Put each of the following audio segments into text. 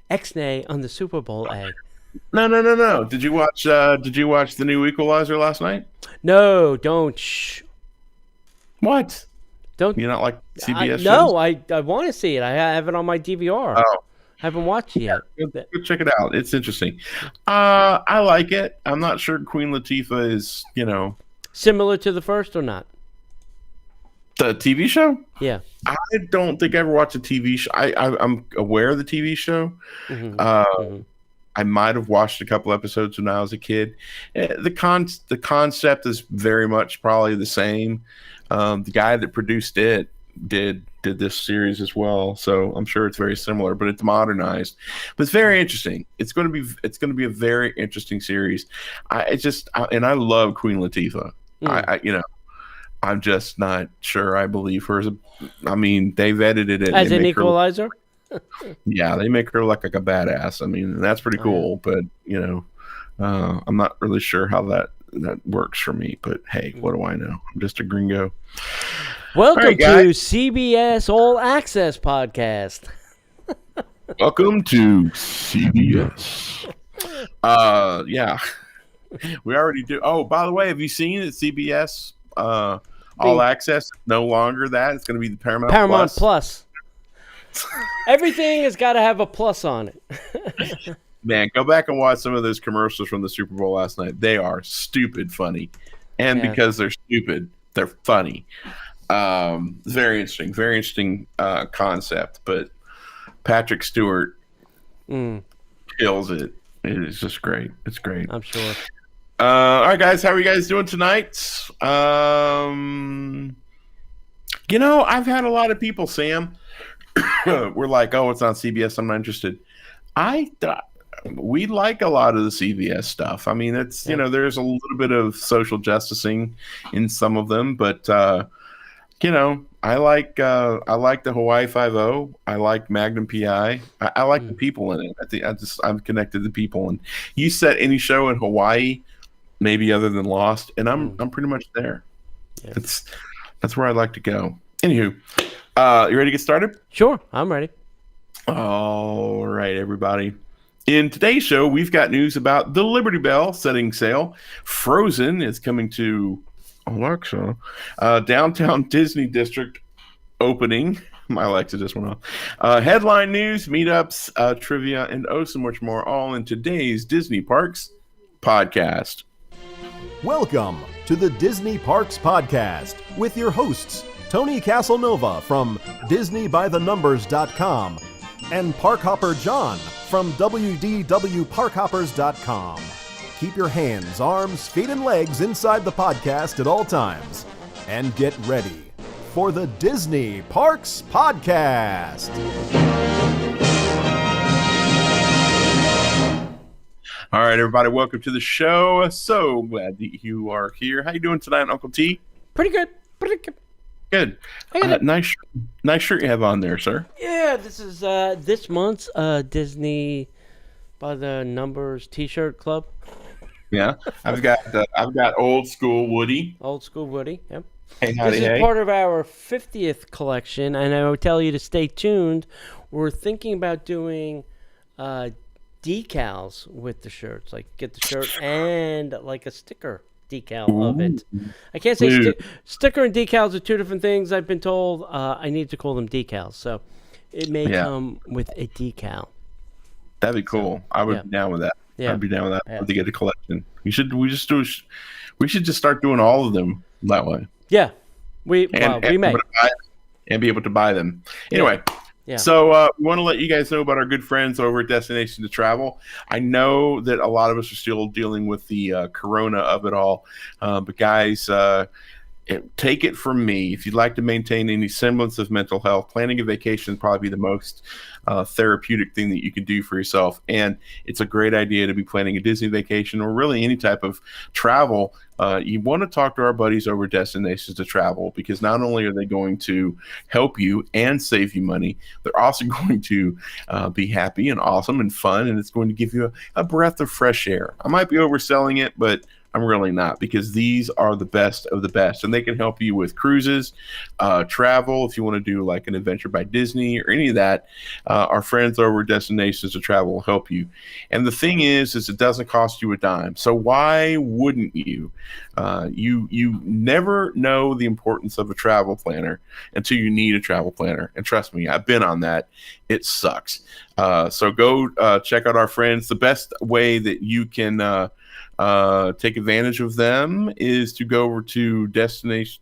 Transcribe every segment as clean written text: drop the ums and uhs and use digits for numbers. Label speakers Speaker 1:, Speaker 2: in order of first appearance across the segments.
Speaker 1: X-nay on the Super Bowl A.
Speaker 2: No. Did you watch the new Equalizer last night?
Speaker 1: No, don't. Shh.
Speaker 2: What?
Speaker 1: Don't.
Speaker 2: You not like CBS shows?
Speaker 1: No, I want to see it. I have it on my DVR.
Speaker 2: Oh.
Speaker 1: Haven't watched it yet.
Speaker 2: Go check it out. It's interesting. I like it. I'm not sure Queen Latifah is,
Speaker 1: Similar to the first or not?
Speaker 2: the TV show.
Speaker 1: Yeah.
Speaker 2: I don't think I ever watched a TV show. I'm aware of the TV show.
Speaker 1: Mm-hmm.
Speaker 2: I might have watched a couple episodes when I was a kid. The concept is very much probably the same. The guy that produced it did this series as well, so I'm sure it's very similar, but it's modernized. But it's very interesting. It's going to be a very interesting series. I love Queen Latifah. I'm just not sure I believe her they've edited it
Speaker 1: as an equalizer.
Speaker 2: Yeah, they make her look like a badass. That's pretty cool, but I'm not really sure how that works for me. But hey, what do I know? I'm just a gringo.
Speaker 1: Welcome to CBS All Access Podcast.
Speaker 2: Welcome to CBS. Yeah, we already do. Oh, by the way, have you seen that CBS All Access no longer that? It's going to be the Paramount Plus.
Speaker 1: Everything has got to have a plus on it.
Speaker 2: Man, go back and watch some of those commercials from the Super Bowl last night. They are stupid funny. And because they're stupid, they're funny. Very interesting concept. But Patrick Stewart kills it. It is just great. It's great.
Speaker 1: I'm sure.
Speaker 2: All right, guys. How are you guys doing tonight? I've had a lot of people, Sam, we're like, oh, it's on CBS. I'm not interested. We like a lot of the CBS stuff. It's there's a little bit of social justicing in some of them, but I like the Hawaii Five-0. I like Magnum PI. I like the people in it. I'm connected to people. And you set any show in Hawaii, maybe other than Lost, and I'm pretty much there. Yeah. That's where I'd like to go. Anywho, you ready to get started?
Speaker 1: Sure, I'm ready.
Speaker 2: All right, everybody. In today's show, we've got news about the Liberty Bell setting sail. Frozen is coming to Alexa. Downtown Disney District opening. My Alexa just went off. Headline news, meetups, trivia, and so much more, all in today's Disney Parks podcast.
Speaker 3: Welcome to the Disney Parks Podcast with your hosts, Tony Casanova from DisneyByTheNumbers.com and Parkhopper John from WDWParkhoppers.com. Keep your hands, arms, feet, and legs inside the podcast at all times. And get ready for the Disney Parks Podcast.
Speaker 2: All right, everybody, welcome to the show. So glad that you are here. How you doing tonight, Uncle T?
Speaker 1: Pretty good.
Speaker 2: Good. Nice shirt you have on there, sir.
Speaker 1: Yeah, this is this month's Disney by the Numbers T-shirt club.
Speaker 2: Yeah, I've got old school Woody.
Speaker 1: Old school Woody. Yep.
Speaker 2: Hey, howdy,
Speaker 1: this is part of our 50th collection, and I will tell you to stay tuned. We're thinking about doing decals with the shirts, like get the shirt and like a sticker decal of it. I can't say sticker and decals are two different things. I've been told I need to call them decals, so it may come with a decal.
Speaker 2: That'd be cool. I would be down with that.
Speaker 1: Yeah.
Speaker 2: I'd be down with that. Yeah. To get a collection. We should just start doing all of them that way.
Speaker 1: Yeah, we may
Speaker 2: and be able to buy them. Anyway.
Speaker 1: Yeah.
Speaker 2: So we want to let you guys know about our good friends over at Destination to Travel. I know that a lot of us are still dealing with the corona of it all. But guys, take it from me. If you'd like to maintain any semblance of mental health, planning a vacation is probably the most therapeutic thing that you can do for yourself. And it's a great idea to be planning a Disney vacation or really any type of travel. You want to talk to our buddies over at Destinations to Travel, because not only are they going to help you and save you money, they're also going to be happy and awesome and fun, and it's going to give you a breath of fresh air. I might be overselling it, but I'm really not, because these are the best of the best, and they can help you with cruises, travel. If you want to do like an adventure by Disney or any of that, our friends over at Destinations to Travel will help you. And the thing is it doesn't cost you a dime. So why wouldn't you? You never know the importance of a travel planner until you need a travel planner. And trust me, I've been on that. It sucks. So go check out our friends. The best way that you can take advantage of them is to go over to Destination.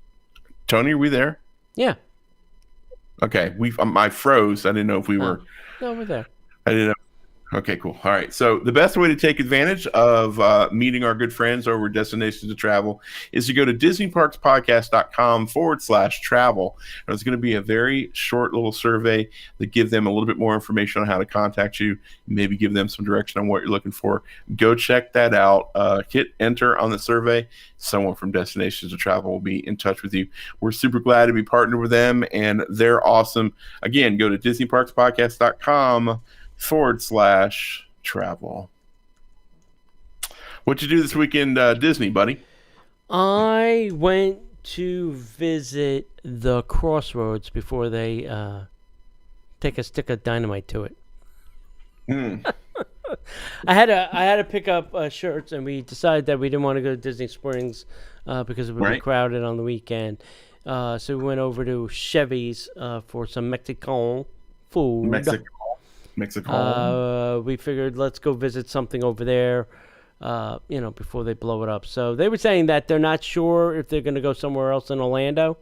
Speaker 2: Tony, are we there?
Speaker 1: Yeah.
Speaker 2: Okay. I froze. I didn't know if we were.
Speaker 1: No, we're there.
Speaker 2: I didn't know. Okay, cool. All right. So the best way to take advantage of meeting our good friends over at Destinations to Travel is to go to DisneyParksPodcast.com/travel. And it's going to be a very short little survey that give them a little bit more information on how to contact you, maybe give them some direction on what you're looking for. Go check that out. Hit enter on the survey. Someone from Destinations to Travel will be in touch with you. We're super glad to be partnered with them, and they're awesome. Again, go to DisneyParksPodcast.com/travel. What'd you do this weekend, Disney, buddy?
Speaker 1: I went to visit the Crossroads before they take a stick of dynamite to it. I had to pick up shirts, and we decided that we didn't want to go to Disney Springs because it would be crowded on the weekend. So we went over to Chevy's for some Mexican food.
Speaker 2: Mexico.
Speaker 1: We figured let's go visit something over there, before they blow it up. So they were saying that they're not sure if they're going to go somewhere else in Orlando,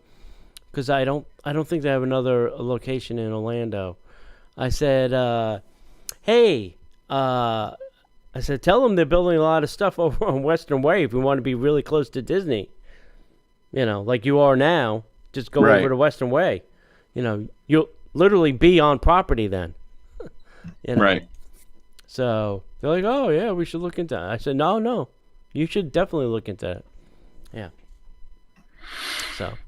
Speaker 1: because I don't think they have another location in Orlando. I said, hey, tell them they're building a lot of stuff over on Western Way if we want to be really close to Disney. Like you are now. Just go over to Western Way. You'll literally be on property then.
Speaker 2: Right.
Speaker 1: So they're like, oh, yeah, we should look into that. I said, no, you should definitely look into that. Yeah.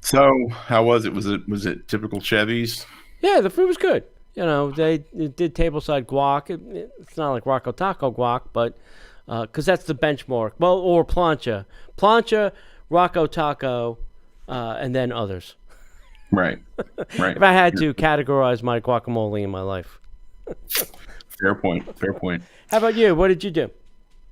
Speaker 2: So how was it? Was it typical Chevy's?
Speaker 1: Yeah, the food was good. They did tableside guac. It's not like Rocco Taco guac, but because that's the benchmark. Well, or plancha, Rocco Taco, and then others.
Speaker 2: Right.
Speaker 1: If I had to categorize my guacamole in my life.
Speaker 2: Fair point.
Speaker 1: How about you? What did you do?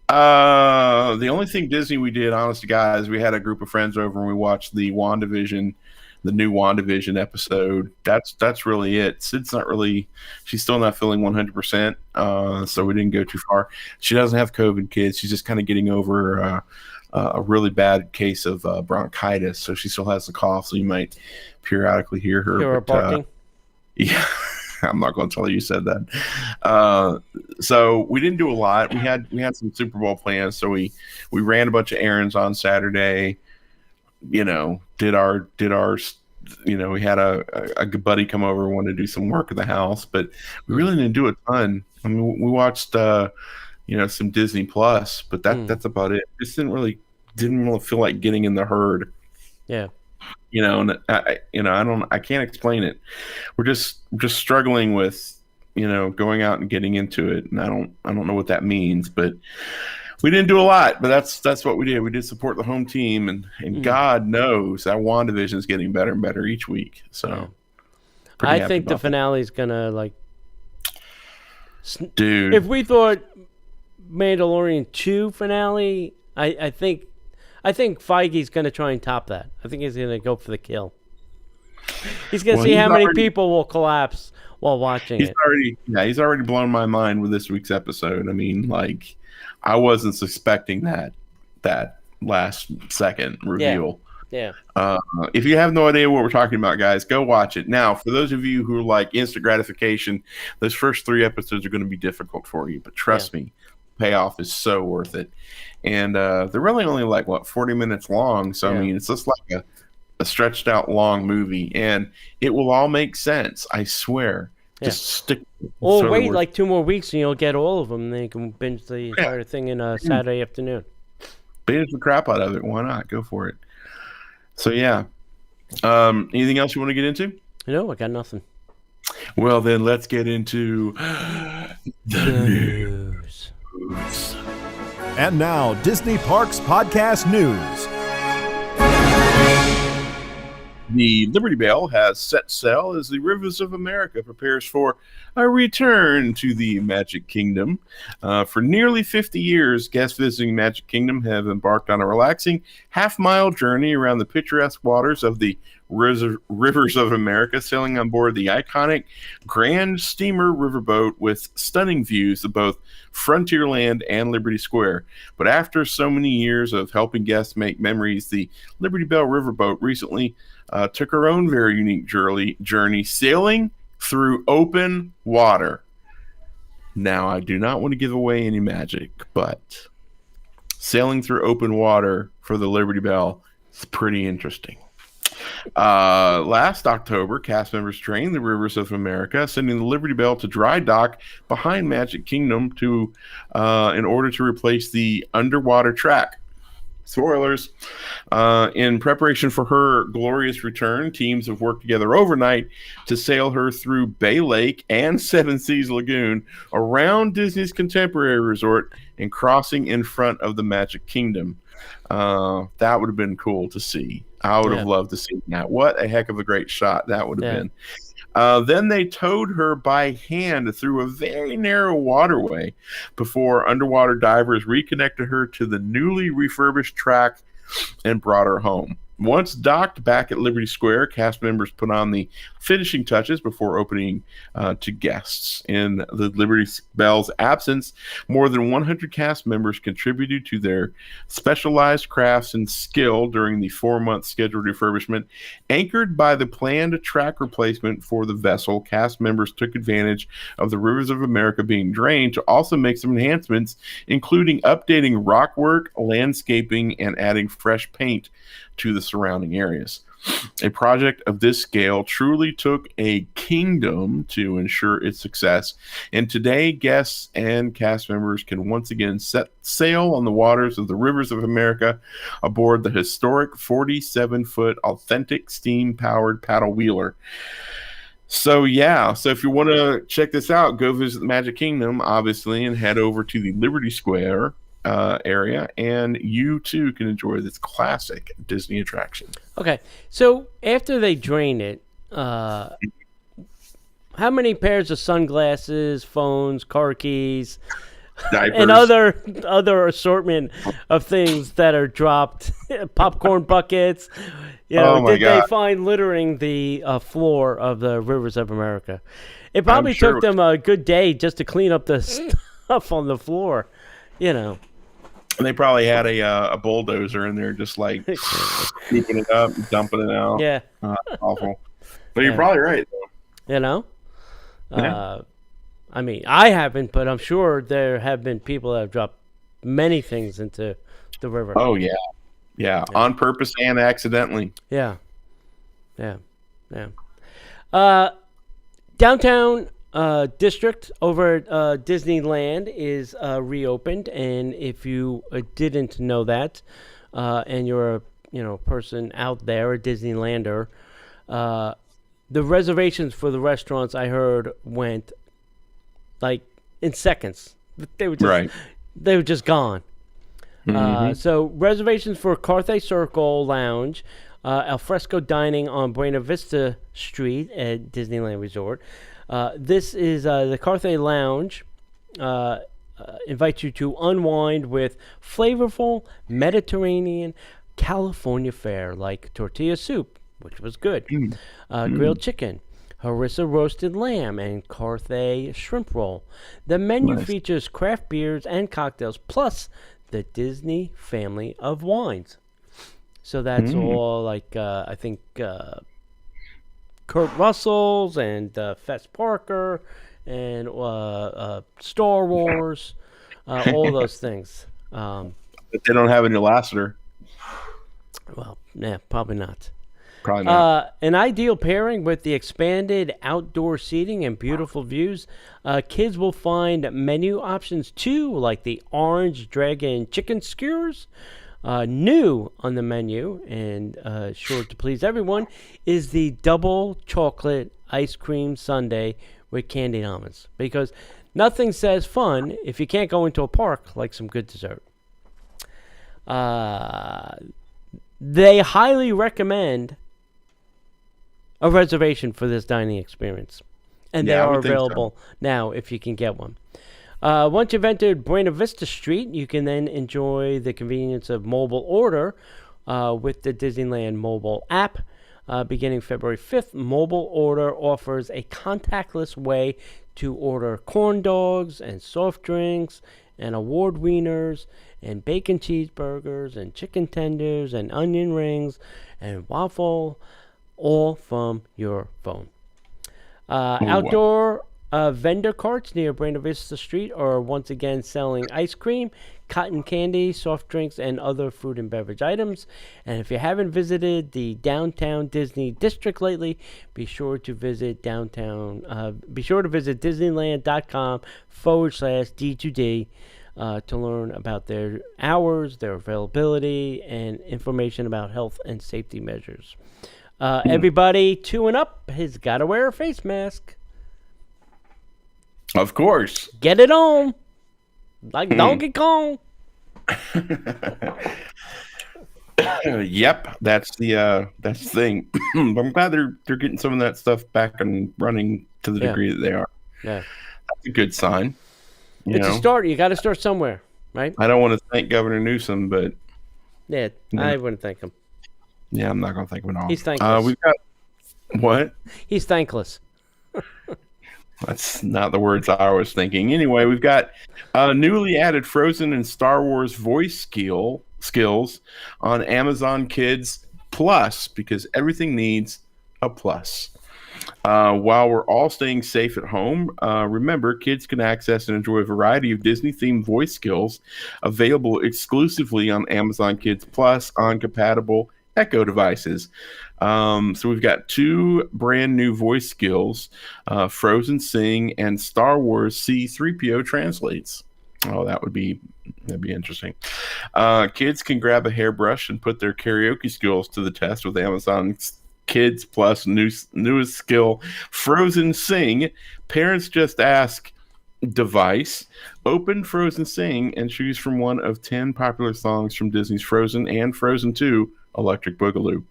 Speaker 2: The only thing Disney we did, honest to God, is we had a group of friends over and we watched the new WandaVision episode. That's really it. Sid's she's still not feeling 100%. So we didn't go too far. She doesn't have COVID, kids. She's just kind of getting over a really bad case of bronchitis. So she still has the cough. So you might periodically hear her
Speaker 1: barking.
Speaker 2: Yeah. I'm not going to tell you said that. So we didn't do a lot. We had some Super Bowl plans, so we ran a bunch of errands on Saturday. Did our we had a good buddy come over and wanted to do some work at the house, but we really didn't do a ton. I mean, we watched some Disney Plus, but that's about it. Just didn't really feel like getting in the herd.
Speaker 1: Yeah.
Speaker 2: And I can't explain it. We're just struggling with, going out and getting into it. And I don't know what that means, but we didn't do a lot, but that's what we did. We did support the home team, and God knows that WandaVision is getting better and better each week. So
Speaker 1: I think the finale is gonna
Speaker 2: dude.
Speaker 1: If we thought Mandalorian 2 finale, I think Feige's going to try and top that. I think he's going to go for the kill. He's going to see how many people will collapse while watching it.
Speaker 2: He's already blown my mind with this week's episode. I mean, I wasn't suspecting that last second reveal.
Speaker 1: Yeah.
Speaker 2: If you have no idea what we're talking about, guys, go watch it. Now, for those of you who are like instant gratification, those first 3 episodes are going to be difficult for you, but trust me, payoff is so worth it. And they're really only 40 minutes long. So, I mean, it's just like a stretched out long movie, and it will all make sense. I swear. Just stick.
Speaker 1: Or wait 2 more weeks and you'll get all of them. And then you can binge the entire thing in a Saturday afternoon.
Speaker 2: Binge the crap out of it. Why not? Go for it. So, yeah. Anything else you want to get into?
Speaker 1: No, I got nothing.
Speaker 2: Well, then let's get into the news.
Speaker 3: And now, Disney Parks Podcast News.
Speaker 2: The Liberty Bell has set sail as the Rivers of America prepares for a return to the Magic Kingdom. For nearly 50 years, guests visiting Magic Kingdom have embarked on a relaxing half-mile journey around the picturesque waters of the Rivers of America, sailing on board the iconic Grand Steamer riverboat with stunning views of both Frontierland and Liberty Square. But after so many years of helping guests make memories, the Liberty Bell riverboat recently took her own very unique journey sailing through open water. Now, I do not want to give away any magic, but sailing through open water for the Liberty Bell is pretty interesting. Last October, cast members trained the Rivers of America, sending the Liberty Bell to dry dock behind Magic Kingdom in order to replace the underwater track. Spoilers. In preparation for her glorious return, teams have worked together overnight to sail her through Bay Lake and Seven Seas Lagoon, around Disney's Contemporary Resort, and crossing in front of the Magic Kingdom. That would have been cool to see. I would have loved to see that. What a heck of a great shot that would have been. Then they towed her by hand through a very narrow waterway before underwater divers reconnected her to the newly refurbished track and brought her home. Once docked back at Liberty Square, cast members put on the finishing touches before opening to guests. In the Liberty Bell's absence, more than 100 cast members contributed to their specialized crafts and skill during the 4-month scheduled refurbishment. Anchored by the planned track replacement for the vessel, cast members took advantage of the Rivers of America being drained to also make some enhancements, including updating rock work, landscaping, and adding fresh paint to the surrounding areas. A project of this scale truly took a kingdom to ensure its success, and today guests and cast members can once again set sail on the waters of the Rivers of America aboard the historic 47-foot authentic steam-powered paddle wheeler. So if you want to check this out, go visit the Magic Kingdom, obviously, and head over to the Liberty Square area, and you too can enjoy this classic Disney attraction. Okay,
Speaker 1: so after they drain it, how many pairs of sunglasses, phones, car keys,
Speaker 2: diapers,
Speaker 1: and other assortment of things that are dropped, popcorn buckets, did they find littering the floor of the Rivers of America? It probably took them a good day just to clean up the stuff on the floor,
Speaker 2: And they probably had a bulldozer in there just like scooping it up and dumping it out.
Speaker 1: Yeah.
Speaker 2: Awful. But you're probably right, though.
Speaker 1: I mean, I haven't, but I'm sure there have been people that have dropped many things into the river.
Speaker 2: Oh, yeah. Yeah, on purpose and accidentally.
Speaker 1: Yeah. Downtown district over at Disneyland is reopened, and if you didn't know that, and you're a person out there, a Disneylander, the reservations for the restaurants I heard went like in seconds. They were just gone. So reservations for Carthage Circle Lounge, Al Fresco Dining on Buena Vista Street at Disneyland Resort. This is the Carthage Lounge. Invites you to unwind with flavorful Mediterranean California fare like tortilla soup, which was good, grilled chicken, harissa roasted lamb, and Carthage shrimp roll. The menu features craft beers and cocktails, plus the Disney family of wines. So that's all like, I think, Kurt Russell's and Fess Parker and Star Wars, all those things.
Speaker 2: But they don't have any Lassiter.
Speaker 1: Well, yeah, probably not.
Speaker 2: Probably not.
Speaker 1: An ideal pairing with the expanded outdoor seating and beautiful views. Kids will find menu options too, like the Orange Dragon Chicken Skewers. New on the menu, and sure to please everyone, is the double chocolate ice cream sundae with candied almonds. Because nothing says fun if you can't go into a park like some good dessert. They highly recommend a reservation for this dining experience. And they are available now if you can get one. Once you've entered Buena Vista Street, you can then enjoy the convenience of mobile order with the Disneyland mobile app. Beginning February 5th, mobile order offers a contactless way to order corn dogs and soft drinks and award wieners and bacon cheeseburgers and chicken tenders and onion rings and waffle, all from your phone. Outdoor vendor carts near Buena Vista Street are once again selling ice cream, cotton candy, soft drinks, and other food and beverage items. And if you haven't visited the downtown Disney district lately, be sure to visit Disneyland.com/D2D to learn about their hours, their availability, and information about health and safety measures. Everybody 2 and up has got to wear a face mask.
Speaker 2: Of course.
Speaker 1: Get it on. Like Donkey Kong.
Speaker 2: Yep, that's the thing. I'm glad they're getting some of that stuff back and running to the degree that they are.
Speaker 1: Yeah.
Speaker 2: That's a good sign.
Speaker 1: It's a start. You got to start somewhere, right?
Speaker 2: I don't want to thank Governor Newsom, but
Speaker 1: yeah, I wouldn't thank him.
Speaker 2: Yeah, I'm not going to thank him at all.
Speaker 1: He's thankless.
Speaker 2: We've got what?
Speaker 1: He's thankless.
Speaker 2: That's not the words I was thinking. Anyway, we've got newly added Frozen and Star Wars voice skills on Amazon Kids Plus, because everything needs a plus. While we're all staying safe at home, remember, kids can access and enjoy a variety of Disney-themed voice skills available exclusively on Amazon Kids Plus on compatible Echo devices. So we've got 2 brand new voice skills, Frozen Sing and Star Wars C-3PO Translates. Oh, that'd be interesting. Kids can grab a hairbrush and put their karaoke skills to the test with Amazon Kids Plus newest skill, Frozen Sing. Parents just ask device, open Frozen Sing, and choose from one of 10 popular songs from Disney's Frozen and Frozen 2 Electric Boogaloo.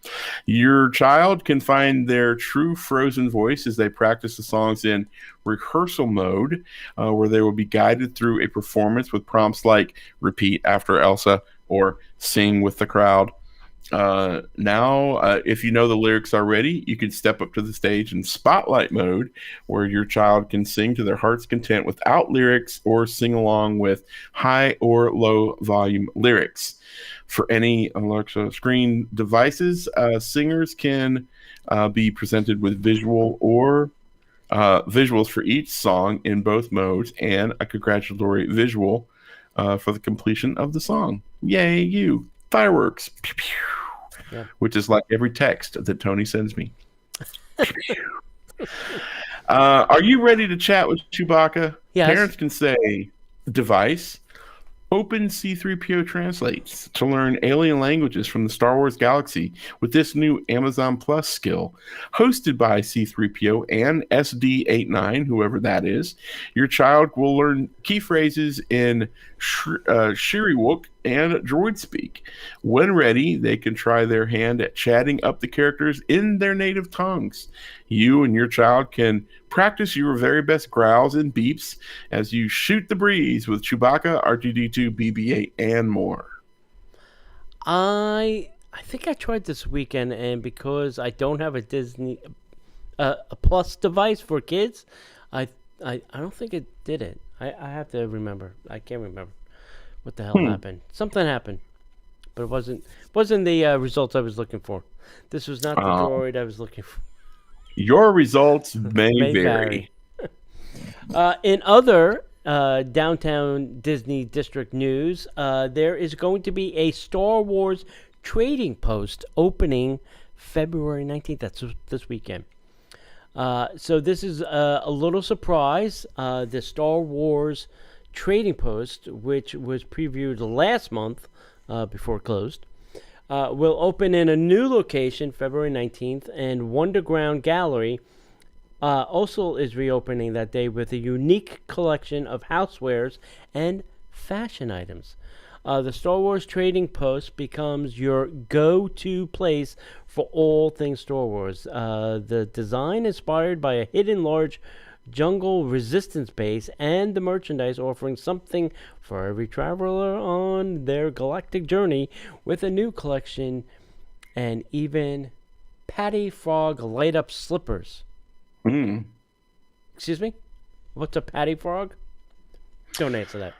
Speaker 2: Your child can find their true Frozen voice as they practice the songs in rehearsal mode, where they will be guided through a performance with prompts like repeat after Elsa or sing with the crowd. Now, if you know the lyrics already, you can step up to the stage in spotlight mode, where your child can sing to their heart's content without lyrics or sing along with high or low volume lyrics. For any Alexa screen devices, singers can be presented with visuals for each song in both modes and a congratulatory visual for the completion of the song. Yay, you! Fireworks! Pew, pew. Yeah. Which is like every text that Tony sends me. Are you ready to chat with Chewbacca?
Speaker 1: Yes.
Speaker 2: Parents can say device, open C-3PO Translates to learn alien languages from the Star Wars galaxy with this new Amazon Plus skill. Hosted by C-3PO and SD89, whoever that is, your child will learn key phrases in Shiriwook and droid speak. When ready, they can try their hand at chatting up the characters in their native tongues. You and your child can practice your very best growls and beeps as you shoot the breeze with Chewbacca, R2-D2, BB-8, and more.
Speaker 1: I think I tried this weekend, and because I don't have a Disney a Plus device for kids, I don't think it did it. I have to remember. I can't remember what the hell happened. Something happened, but it wasn't the results I was looking for. This was not the droid I was looking for.
Speaker 2: Your results may vary.
Speaker 1: In other downtown Disney District news, there is going to be a Star Wars trading post opening February 19th. That's this weekend. So this is a little surprise. The Star Wars trading post, which was previewed last month before it closed, will open in a new location February 19th, and Wonderground Gallery also is reopening that day with a unique collection of housewares and fashion items. The Star Wars Trading Post becomes your go-to place for all things Star Wars. The design inspired by a hidden large jungle resistance base and the merchandise offering something for every traveler on their galactic journey with a new collection and even Patty Frog light-up slippers. Excuse me? What's a Patty Frog? Don't answer that.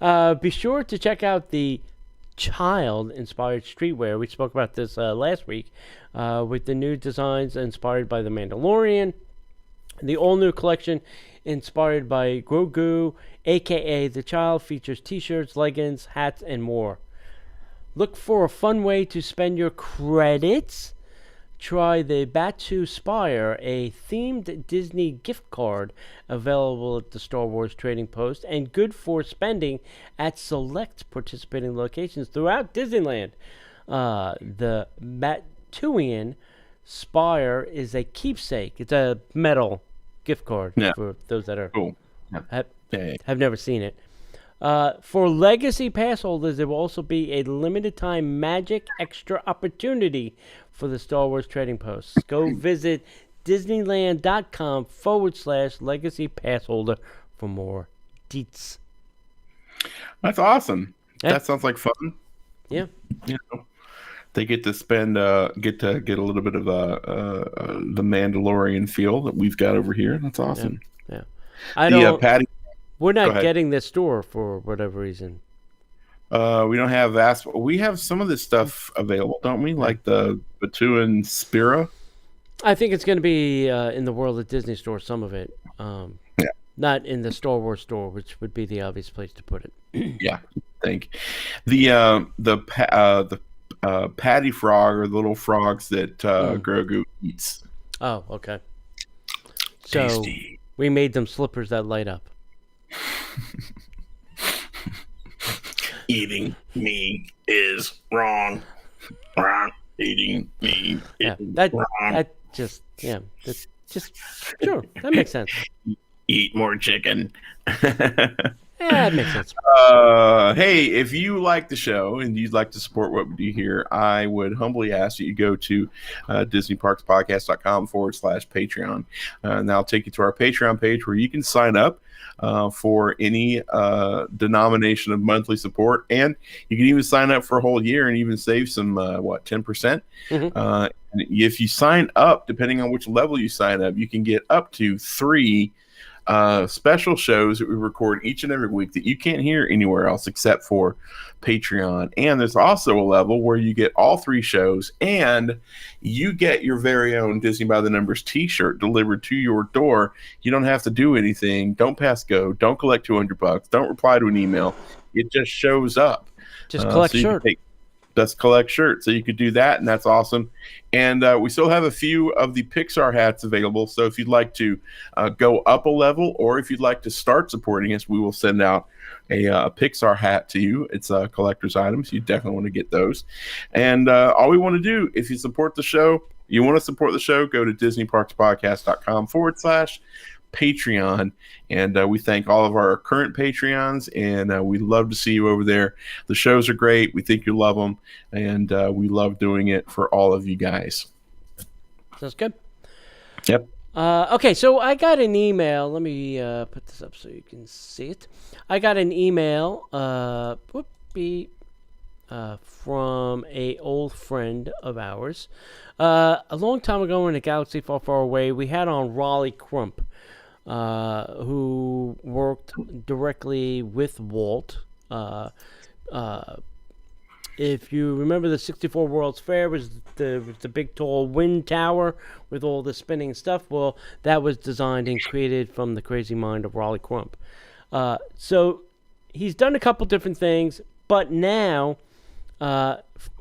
Speaker 2: Okay.
Speaker 1: Be sure to check out the child-inspired streetwear. We spoke about this last week with the new designs inspired by The Mandalorian. The all-new collection inspired by Grogu, a.k.a. The Child, features t-shirts, leggings, hats, and more. Look for a fun way to spend your credits. Try the Batu Spire, a themed Disney gift card available at the Star Wars Trading Post and good for spending at select participating locations throughout Disneyland. The Batuian Spire is a keepsake. It's a metal gift card for those that are
Speaker 2: Cool.
Speaker 1: have never seen it. For Legacy Pass holders, there will also be a limited time Magic Extra opportunity for the Star Wars Trading Post. Go visit Disneyland.com/Legacy Pass holder for more deets.
Speaker 2: That's awesome.
Speaker 1: Yeah.
Speaker 2: That sounds like fun.
Speaker 1: Yeah.
Speaker 2: You know, they get to spend, get a little bit of the Mandalorian feel that we've got over here. That's awesome.
Speaker 1: Yeah. I don't.
Speaker 2: Patty.
Speaker 1: We're not getting this store for whatever reason.
Speaker 2: We don't have vast. We have some of this stuff available, don't we? Like the Batuan Spira.
Speaker 1: I think it's going to be in the World of Disney store. Some of it, not in the Star Wars store, which would be the obvious place to put it.
Speaker 2: Yeah, I think the Patty Frog are the little frogs that Grogu eats.
Speaker 1: Oh, okay. So
Speaker 2: Tasty.
Speaker 1: We made them slippers that light up.
Speaker 2: Eating me is wrong. Eating me is wrong.
Speaker 1: That just sure, that makes sense.
Speaker 2: Eat more chicken.
Speaker 1: Yeah, that makes sense.
Speaker 2: Hey, if you like the show and you'd like to support what we do here, I would humbly ask that you go to DisneyParksPodcast.com/Patreon. And that'll take you to our Patreon page where you can sign up for any denomination of monthly support. And you can even sign up for a whole year and even save some, 10%. And if you sign up, depending on which level you sign up, you can get up to 3 special shows that we record each and every week that you can't hear anywhere else except for Patreon. And there's also a level where you get all 3 shows and you get your very own Disney by the Numbers t-shirt delivered to your door. You don't have to do anything. Don't pass go. Don't collect $200. Don't reply to an email. It just shows up.
Speaker 1: Just collect shirt.
Speaker 2: Just collect shirts. So you could do that, and that's awesome. And we still have a few of the Pixar hats available. So if you'd like to go up a level, or if you'd like to start supporting us, we will send out a Pixar hat to you. It's a collector's items. You definitely want to get those. And all we want to do, if you support the show, you want to support the show, go to DisneyParksPodcast.com/Patreon. And we thank all of our current Patreons, and we love to see you over there. The shows are great. We think you love them, and we love doing it for all of you guys.
Speaker 1: Sounds good.
Speaker 2: Yep.
Speaker 1: Okay, so I got an email. Let me put this up so you can see it. I got an email from a old friend of ours. A long time ago in a galaxy far, far away, we had on Raleigh Crump, who worked directly with Walt. If you remember, the 64 World's Fair was the big tall wind tower with all the spinning stuff. Well, that was designed and created from the crazy mind of Raleigh Crump. So he's done a couple different things, but now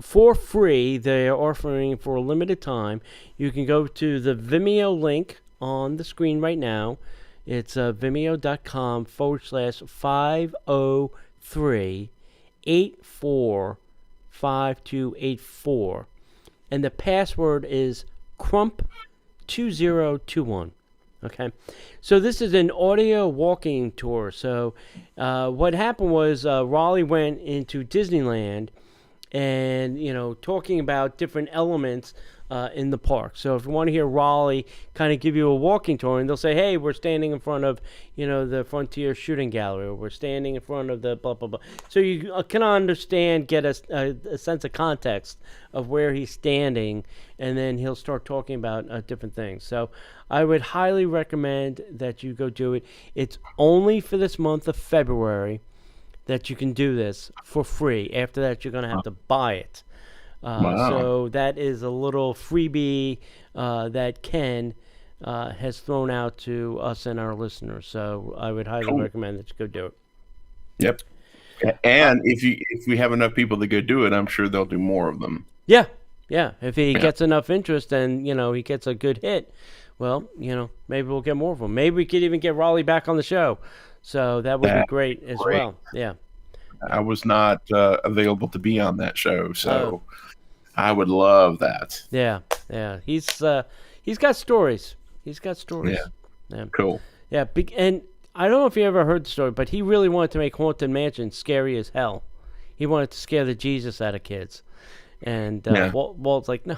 Speaker 1: for free, they're offering for a limited time. You can go to the Vimeo link on the screen right now. It's Vimeo.com/503-845284. And the password is Crump2021. Okay, so this is an audio walking tour. So what happened was Raleigh went into Disneyland and, talking about different elements in the park. So if you want to hear Raleigh kind of give you a walking tour, and they'll say, hey, we're standing in front of, the Frontier Shooting Gallery, or we're standing in front of the blah, blah, blah. So you can understand, get a sense of context of where he's standing, and then he'll start talking about different things. So I would highly recommend that you go do it. It's only for this month of February that you can do this for free. After that, you're going to have to buy it.
Speaker 2: Wow.
Speaker 1: So that is a little freebie that Ken has thrown out to us and our listeners. So I would highly recommend that you go do it.
Speaker 2: Yep. And if we have enough people to go do it, I'm sure they'll do more of them.
Speaker 1: Yeah. If he gets enough interest and he gets a good hit, well, maybe we'll get more of them. Maybe we could even get Raleigh back on the show. So that would be great as well. Yeah.
Speaker 2: I was not available to be on that show, so I would love that.
Speaker 1: Yeah. He's got stories. Yeah.
Speaker 2: Cool.
Speaker 1: Yeah, and I don't know if you ever heard the story, but he really wanted to make Haunted Mansion scary as hell. He wanted to scare the Jesus out of kids. And Walt's like, no,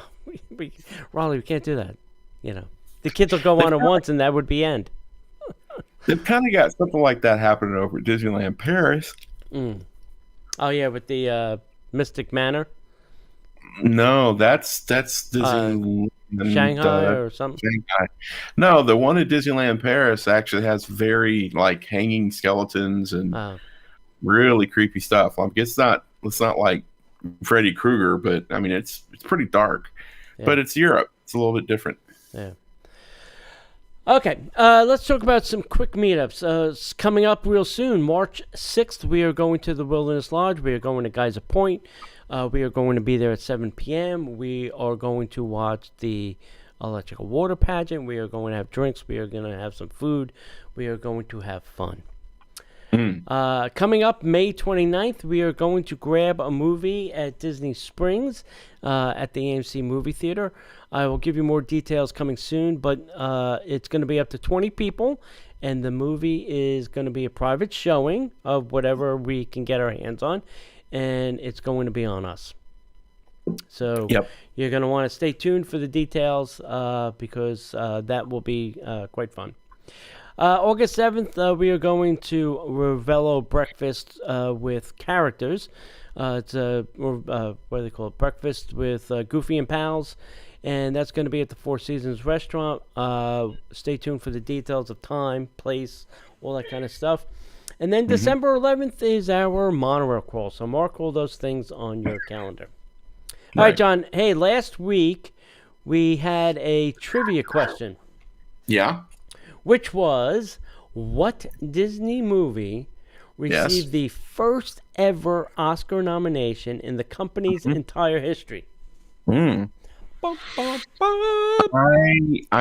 Speaker 1: Raleigh, we can't do that. The kids will go on it once, and that would be end.
Speaker 2: They've kind of got something like that happening over at Disneyland Paris.
Speaker 1: Oh, yeah, with the Mystic Manor?
Speaker 2: No, that's Disneyland.
Speaker 1: Shanghai or something?
Speaker 2: Shanghai. No, the one at Disneyland Paris actually has very, hanging skeletons and really creepy stuff. It's not like Freddy Krueger, but, I mean, it's pretty dark. Yeah. But it's Europe. It's a little bit different.
Speaker 1: Yeah. Okay, let's talk about some quick meetups. It's coming up real soon. March 6th, we are going to the Wilderness Lodge. We are going to Geyser Point. We are going to be there at 7 p.m. We are going to watch the electrical water pageant. We are going to have drinks. We are going to have some food. We are going to have fun. Coming up May 29th, we are going to grab a movie at Disney Springs at the AMC Movie Theater. I will give you more details coming soon, but it's going to be up to 20 people, and the movie is going to be a private showing of whatever we can get our hands on, and it's going to be on us. So you're going to want to stay tuned for the details because that will be quite fun. August 7th, we are going to Ravello Breakfast with Characters. It's what do they call it? Breakfast with Goofy and Pals. And that's going to be at the Four Seasons Restaurant. Stay tuned for the details of time, place, all that kind of stuff. And then December 11th is our monorail crawl. So mark all those things on your calendar. All right, John. Hey, last week we had a trivia question.
Speaker 2: Yeah.
Speaker 1: Which was, what Disney movie received the first ever Oscar nomination in the company's entire history?
Speaker 2: I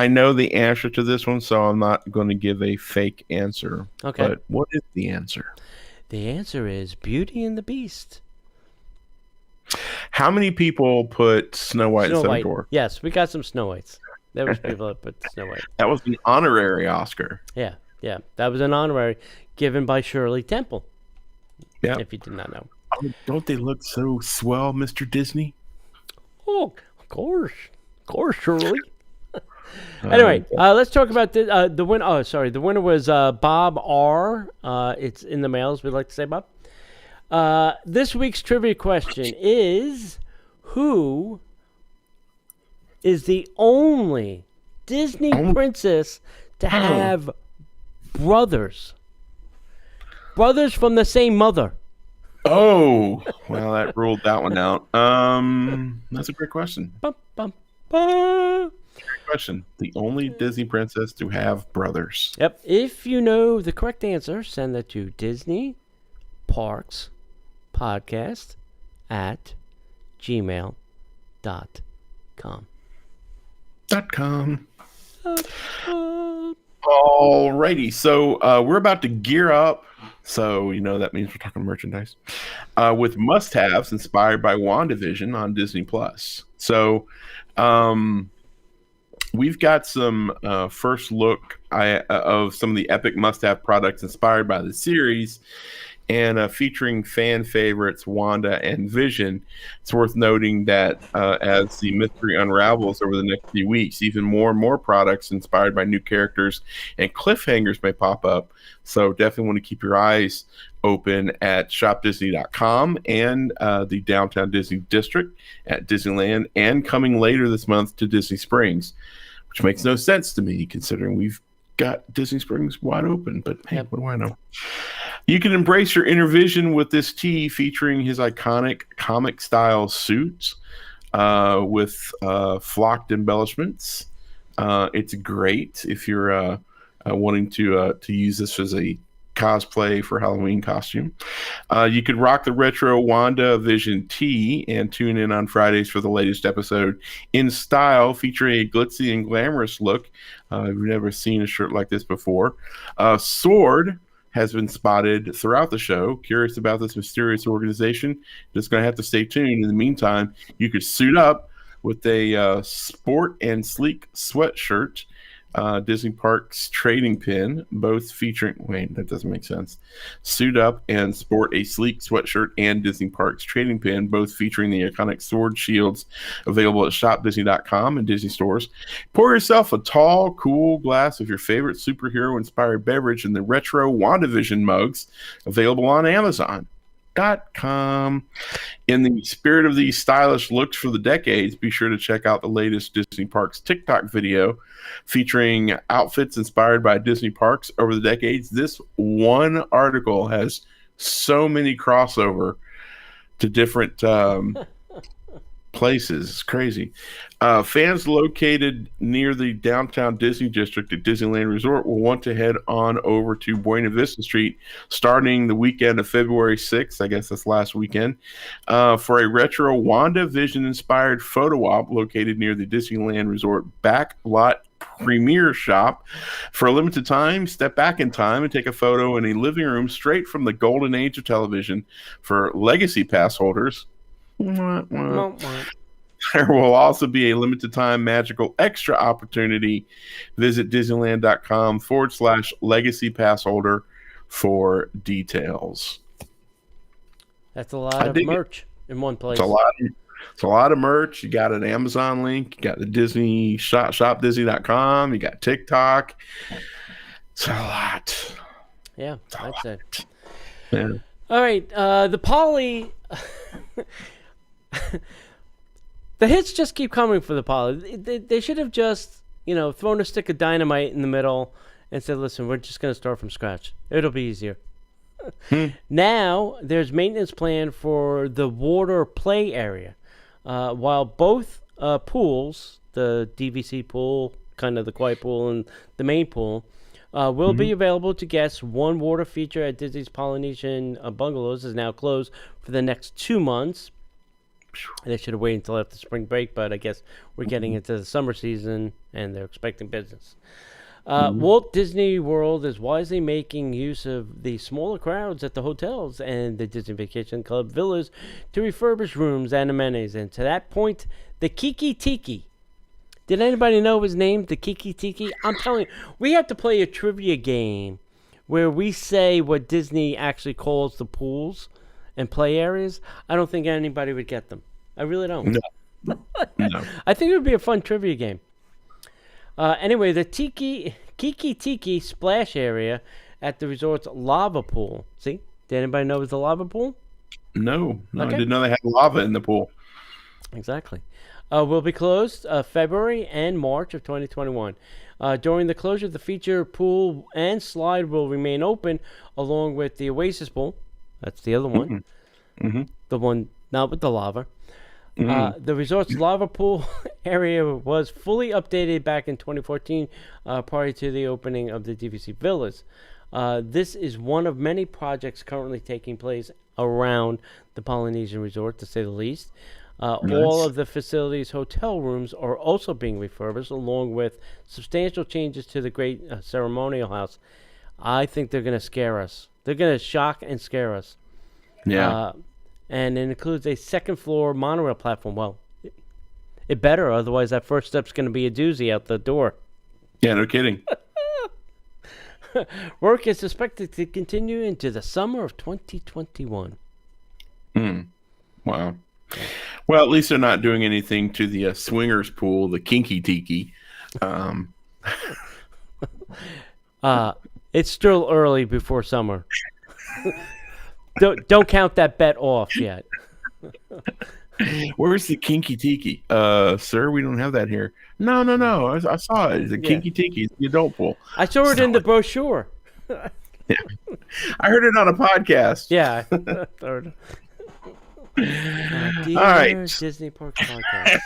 Speaker 2: know the answer to this one, so I'm not going to give a fake answer.
Speaker 1: Okay.
Speaker 2: But what is the answer?
Speaker 1: The answer is Beauty and the Beast.
Speaker 2: How many people put Snow White and Seven Dwarfs?
Speaker 1: Yes, we got some Snow Whites. There was people that put Snow White.
Speaker 2: That was an honorary Oscar.
Speaker 1: Yeah. That was an honorary given by Shirley Temple.
Speaker 2: Yeah.
Speaker 1: If you did not know.
Speaker 2: Oh, don't they look so swell, Mr. Disney?
Speaker 1: Oh, of course, Shirley. Anyway, let's talk about the winner. Oh, sorry, the winner was Bob R. It's in the mail, as we like to say, Bob. This week's trivia question is: who is the only Disney princess to have brothers? Brothers from the same mother.
Speaker 2: Oh, well, that ruled that one out. That's a great question. Great question. The only Disney princess to have brothers.
Speaker 1: Yep. If you know the correct answer, send that to Disney Parks Podcast at gmail.com.
Speaker 2: Alrighty, so we're about to gear up. So, that means we're talking merchandise with must-haves inspired by WandaVision on Disney+. So, we've got some first look of some of the epic must-have products inspired by the series, and featuring fan favorites Wanda and Vision. It's worth noting that as the mystery unravels over the next few weeks, even more and more products inspired by new characters and cliffhangers may pop up. So definitely want to keep your eyes open at shopdisney.com and the Downtown Disney District at Disneyland, and coming later this month to Disney Springs, which makes no sense to me considering we've got Disney Springs wide open. But hey, what do I know? You can embrace your inner vision with this tee featuring his iconic comic style suits with flocked embellishments. It's great if you're wanting to use this as a cosplay for Halloween costume. You could rock the retro Wanda Vision tee and tune in on Fridays for the latest episode in style, featuring a glitzy and glamorous look. If you've never seen a shirt like this before. Sword has been spotted throughout the show. Curious about this mysterious organization? Just going to have to stay tuned. In the meantime, you could suit up with a sport and sleek sweatshirt, Disney Parks trading pin, both featuring... Wait, that doesn't make sense. Suit up and sport a sleek sweatshirt and Disney Parks trading pin, both featuring the iconic sword shields, available at shopdisney.com and Disney stores. Pour yourself a tall, cool glass of your favorite superhero-inspired beverage in the retro WandaVision mugs, available on Amazon.com. In the spirit of these stylish looks for the decades, be sure to check out the latest Disney Parks TikTok video featuring outfits inspired by Disney Parks over the decades. This one article has so many crossover to different places. It's crazy. Fans located near the Downtown Disney District at Disneyland Resort will want to head on over to Buena Vista Street starting the weekend of February 6th. I guess that's last weekend, for a retro WandaVision inspired photo op located near the Disneyland Resort backlot premiere shop. For a limited time, step back in time and take a photo in a living room straight from the golden age of television. For legacy pass holders, there will also be a limited time magical extra opportunity. Visit Disneyland.com/legacy pass holder for details.
Speaker 1: That's a lot of merch in one place.
Speaker 2: It's a lot of merch. You got an Amazon link. You got the Disney shopdisney.com. You got TikTok. It's a lot.
Speaker 1: Yeah, that's it.
Speaker 2: Yeah.
Speaker 1: All right. The Poly... The hits just keep coming for the Poly. They should have just, thrown a stick of dynamite in the middle and said, listen, we're just going to start from scratch. It'll be easier. Now, there's maintenance plan for the water play area. While both pools, the DVC pool, kind of the quiet pool, and the main pool, will be available to guests, one water feature at Disney's Polynesian Bungalows is now closed for the next 2 months. They should have waited until after spring break, but I guess we're getting into the summer season, and they're expecting business. Walt Disney World is wisely making use of the smaller crowds at the hotels and the Disney Vacation Club villas to refurbish rooms and amenities. And to that point, the Kiki Tiki. Did anybody know it was named the Kiki Tiki? I'm telling you, we have to play a trivia game where we say what Disney actually calls the pools and play areas. I don't think anybody would get them. I really don't.
Speaker 2: No.
Speaker 1: I think it would be a fun trivia game. Anyway, the Kiki Tiki splash area at the resort's lava pool. See? Did anybody know it was the lava pool?
Speaker 2: No.
Speaker 1: Okay.
Speaker 2: I didn't know they had lava in the pool.
Speaker 1: Exactly. Will be closed February and March of 2021. During the closure, the feature pool and slide will remain open, along with the Oasis pool. That's the other one. The one not with the lava. The resort's lava pool area was fully updated back in 2014 prior to the opening of the DVC Villas. This is one of many projects currently taking place around the Polynesian Resort, to say the least.
Speaker 2: Nice.
Speaker 1: All of the facility's hotel rooms are also being refurbished, along with substantial changes to the Great Ceremonial House. I think they're going to scare us. They're going to shock and scare us.
Speaker 2: Yeah.
Speaker 1: And it includes a second-floor monorail platform. Well, It better, otherwise that first step's going to be a doozy out the door.
Speaker 2: Yeah, no kidding.
Speaker 1: Work is expected to continue into the summer of 2021.
Speaker 2: Wow. Well, at least they're not doing anything to the swingers pool, the Kinky Tiki.
Speaker 1: It's still early before summer. Don't count that bet off yet.
Speaker 2: Where's the Kinky Tiki? Sir, we don't have that here. No. I saw it. The Kinky Tiki, the adult pool.
Speaker 1: I saw it in the brochure.
Speaker 2: Yeah. I heard it on a podcast.
Speaker 1: Yeah.
Speaker 2: All right.
Speaker 1: Disney Parks Podcast.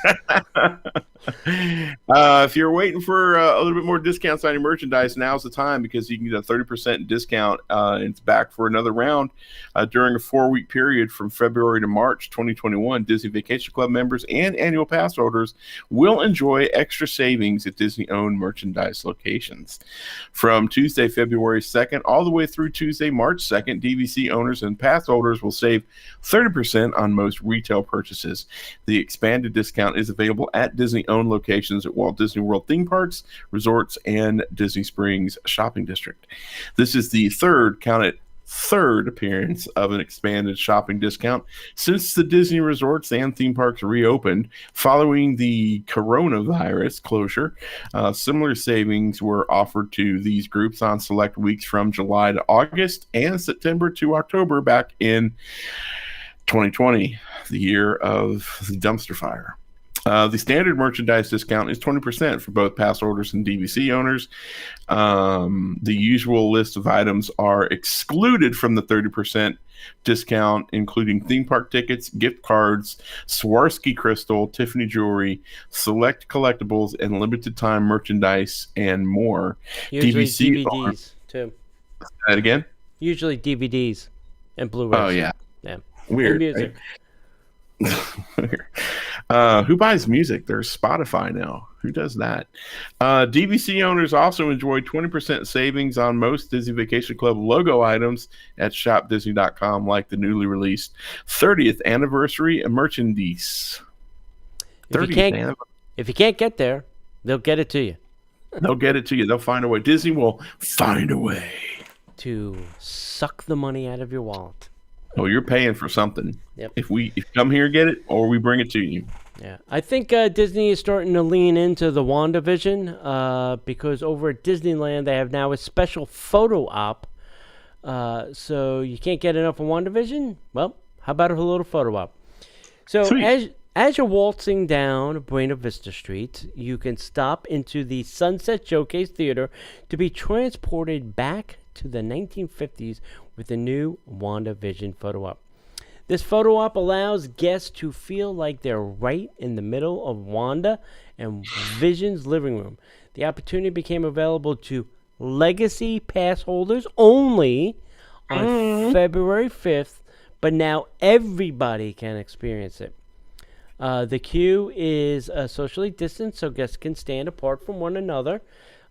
Speaker 2: If you're waiting for a little bit more discounts on your merchandise, now's the time because you can get a 30% discount. And it's back for another round during a 4-week period from February to March 2021. Disney Vacation Club members and annual pass holders will enjoy extra savings at Disney-owned merchandise locations. From Tuesday, February 2nd, all the way through Tuesday, March 2nd, DVC owners and pass holders will save 30% on most retail purchases. The expanded discount is available at Disney-owned locations at Walt Disney World theme parks, resorts, and Disney Springs Shopping District. This is the third appearance of an expanded shopping discount since the Disney resorts and theme parks reopened following the coronavirus closure. Similar savings were offered to these groups on select weeks from July to August and September to October back in 2020, the year of the dumpster fire. The standard merchandise discount is 20% for both pass holders and DVC owners. The usual list of items are excluded from the 30% discount, including theme park tickets, gift cards, Swarovski crystal, Tiffany jewelry, select collectibles, and limited time merchandise, and more.
Speaker 1: Usually
Speaker 2: DVC
Speaker 1: DVDs, too.
Speaker 2: That again?
Speaker 1: Usually DVDs and Blu-rays.
Speaker 2: Oh, yeah.
Speaker 1: Yeah.
Speaker 2: Weird.
Speaker 1: And music.
Speaker 2: Who buys music? There's Spotify now. Who does that? DVC owners also enjoy 20% savings on most Disney Vacation Club logo items at shopdisney.com, like the newly released 30th anniversary merchandise.
Speaker 1: If you can't get there, they'll get it to you.
Speaker 2: They'll get it to you. They'll find a way. Disney will find a way
Speaker 1: to suck the money out of your wallet.
Speaker 2: Oh, you're paying for something.
Speaker 1: Yep.
Speaker 2: If you come here, get it, or we bring it to you.
Speaker 1: Yeah, I think Disney is starting to lean into the Wanda vision because over at Disneyland they have now a special photo op. So you can't get enough of WandaVision? Well, how about a little photo op? So as you're waltzing down Buena Vista Street, you can stop into the Sunset Showcase Theater to be transported back to the 1950s with the new WandaVision photo op. This photo op allows guests to feel like they're right in the middle of Wanda and Vision's living room. The opportunity became available to legacy pass holders only on February 5th, but now everybody can experience it. The queue is socially distanced, so guests can stand apart from one another.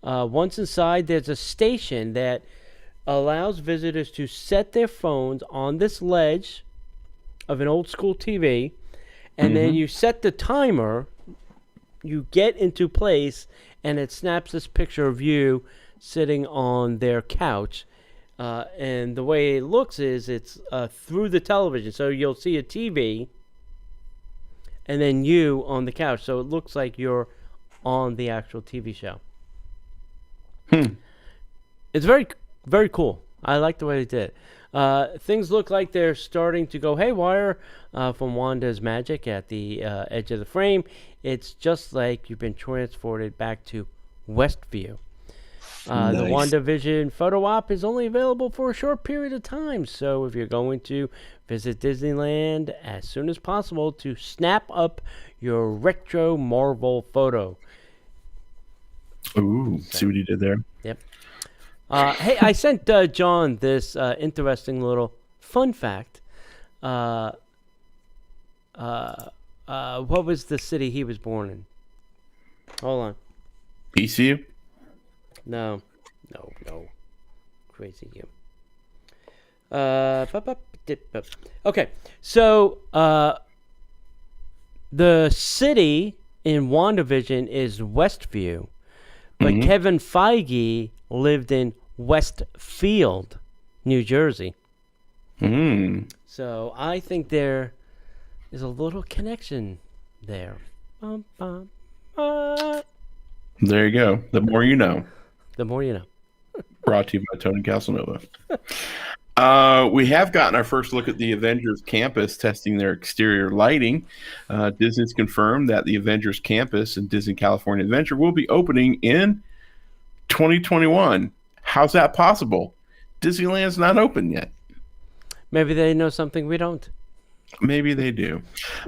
Speaker 1: Once inside, there's a station that allows visitors to set their phones on this ledge of an old school TV, and then you set the timer, you get into place, and it snaps this picture of you sitting on their couch. And the way it looks is it's through the television. So you'll see a TV and then you on the couch. So it looks like you're on the actual TV show. It's very, very cool. I like the way they did it. Things look like they're starting to go haywire from Wanda's magic at the edge of the frame. It's just like you've been transported back to Westview.
Speaker 2: Nice.
Speaker 1: The WandaVision photo op is only available for a short period of time, so if you're going to visit Disneyland as soon as possible to snap up your retro Marvel photo.
Speaker 2: Ooh, see what he did there?
Speaker 1: Yep. Hey, I sent John this interesting little fun fact. What was the city he was born in? Hold on.
Speaker 2: ECU?
Speaker 1: No. Crazy you. Okay, so the city in WandaVision is Westview, but Kevin Feige lived in Westfield, New Jersey. So I think there is a little connection there.
Speaker 2: There you go. The more you know.
Speaker 1: The more you know.
Speaker 2: Brought to you by Tony Casanova. We have gotten our first look at the Avengers campus testing their exterior lighting. Disney's confirmed that the Avengers campus in Disney California Adventure will be opening in 2021. How's that possible? Disneyland's not open yet.
Speaker 1: Maybe they know something we don't.
Speaker 2: Maybe they do.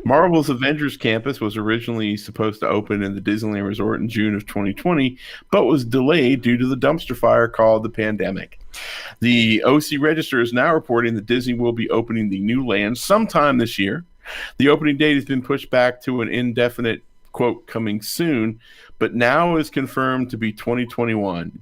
Speaker 2: Marvel's Avengers campus was originally supposed to open in the Disneyland Resort in June of 2020, but was delayed due to the dumpster fire called the pandemic. The OC Register is now reporting that Disney will be opening the new land sometime this year. The opening date has been pushed back to an indefinite, quote, coming soon, but now is confirmed to be 2021.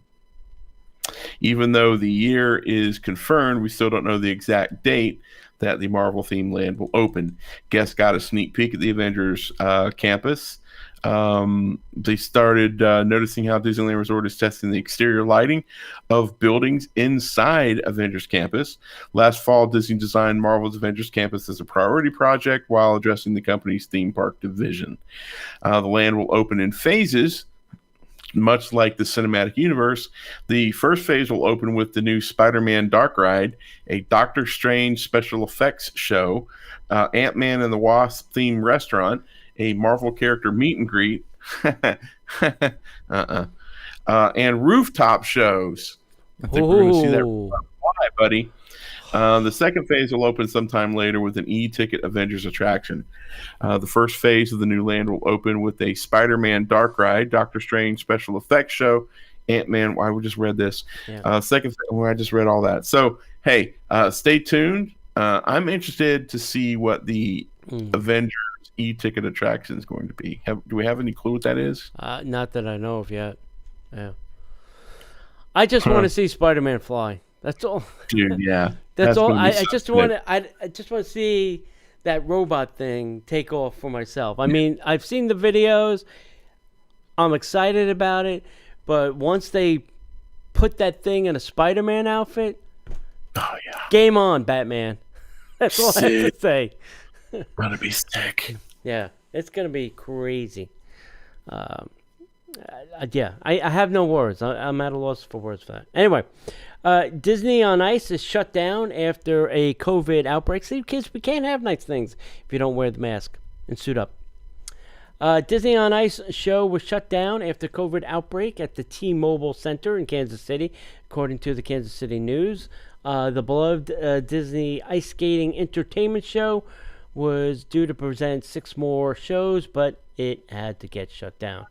Speaker 2: Even though the year is confirmed, we still don't know the exact date that the Marvel-themed land will open. Guests got a sneak peek at the Avengers campus. They started noticing how Disneyland Resort is testing the exterior lighting of buildings inside Avengers campus. Last fall, Disney designed Marvel's Avengers campus as a priority project while addressing the company's theme park division. The land will open in phases, much like the cinematic universe. The first phase will open with the new Spider-Man Dark Ride, a Doctor Strange special effects show, Ant-Man and the Wasp themed restaurant, a Marvel character meet and greet, and rooftop shows. I think we're going to see that. Why, buddy? The second phase will open sometime later with an e-ticket Avengers attraction. The first phase of the new land will open with a Spider-Man Dark Ride, Doctor Strange special effects show, Ant-Man. I just read this. Yeah. I just read all that. So, hey, stay tuned. I'm interested to see what the Avengers e-ticket attraction is going to be. Do we have any clue what that is?
Speaker 1: Not that I know of yet. Yeah. I just want to see Spider-Man fly. That's all.
Speaker 2: Dude, yeah.
Speaker 1: That's all. I just want to see that robot thing take off for myself. I mean, I've seen the videos. I'm excited about it, but once they put that thing in a Spider-Man outfit,
Speaker 2: oh yeah,
Speaker 1: game on, Batman. That's all I have to say.
Speaker 2: Gonna be sick.
Speaker 1: Yeah, it's gonna be crazy. Yeah, I have no words. I'm at a loss for words for that. Anyway, Disney on Ice is shut down after a COVID outbreak. See, kids, we can't have nice things if you don't wear the mask and suit up. Disney on Ice show was shut down after COVID outbreak at the T-Mobile Center in Kansas City, according to the Kansas City News. The beloved Disney ice skating entertainment show was due to present 6 more shows, but it had to get shut down.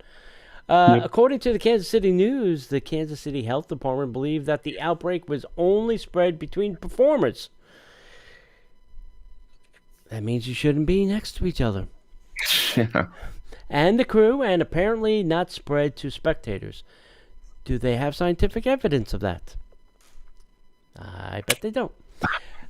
Speaker 1: According to the Kansas City News, the Kansas City Health Department believed that the outbreak was only spread between performers. That means you shouldn't be next to each other.
Speaker 2: Yeah.
Speaker 1: And the crew, and apparently not spread to spectators. Do they have scientific evidence of that? I bet they don't.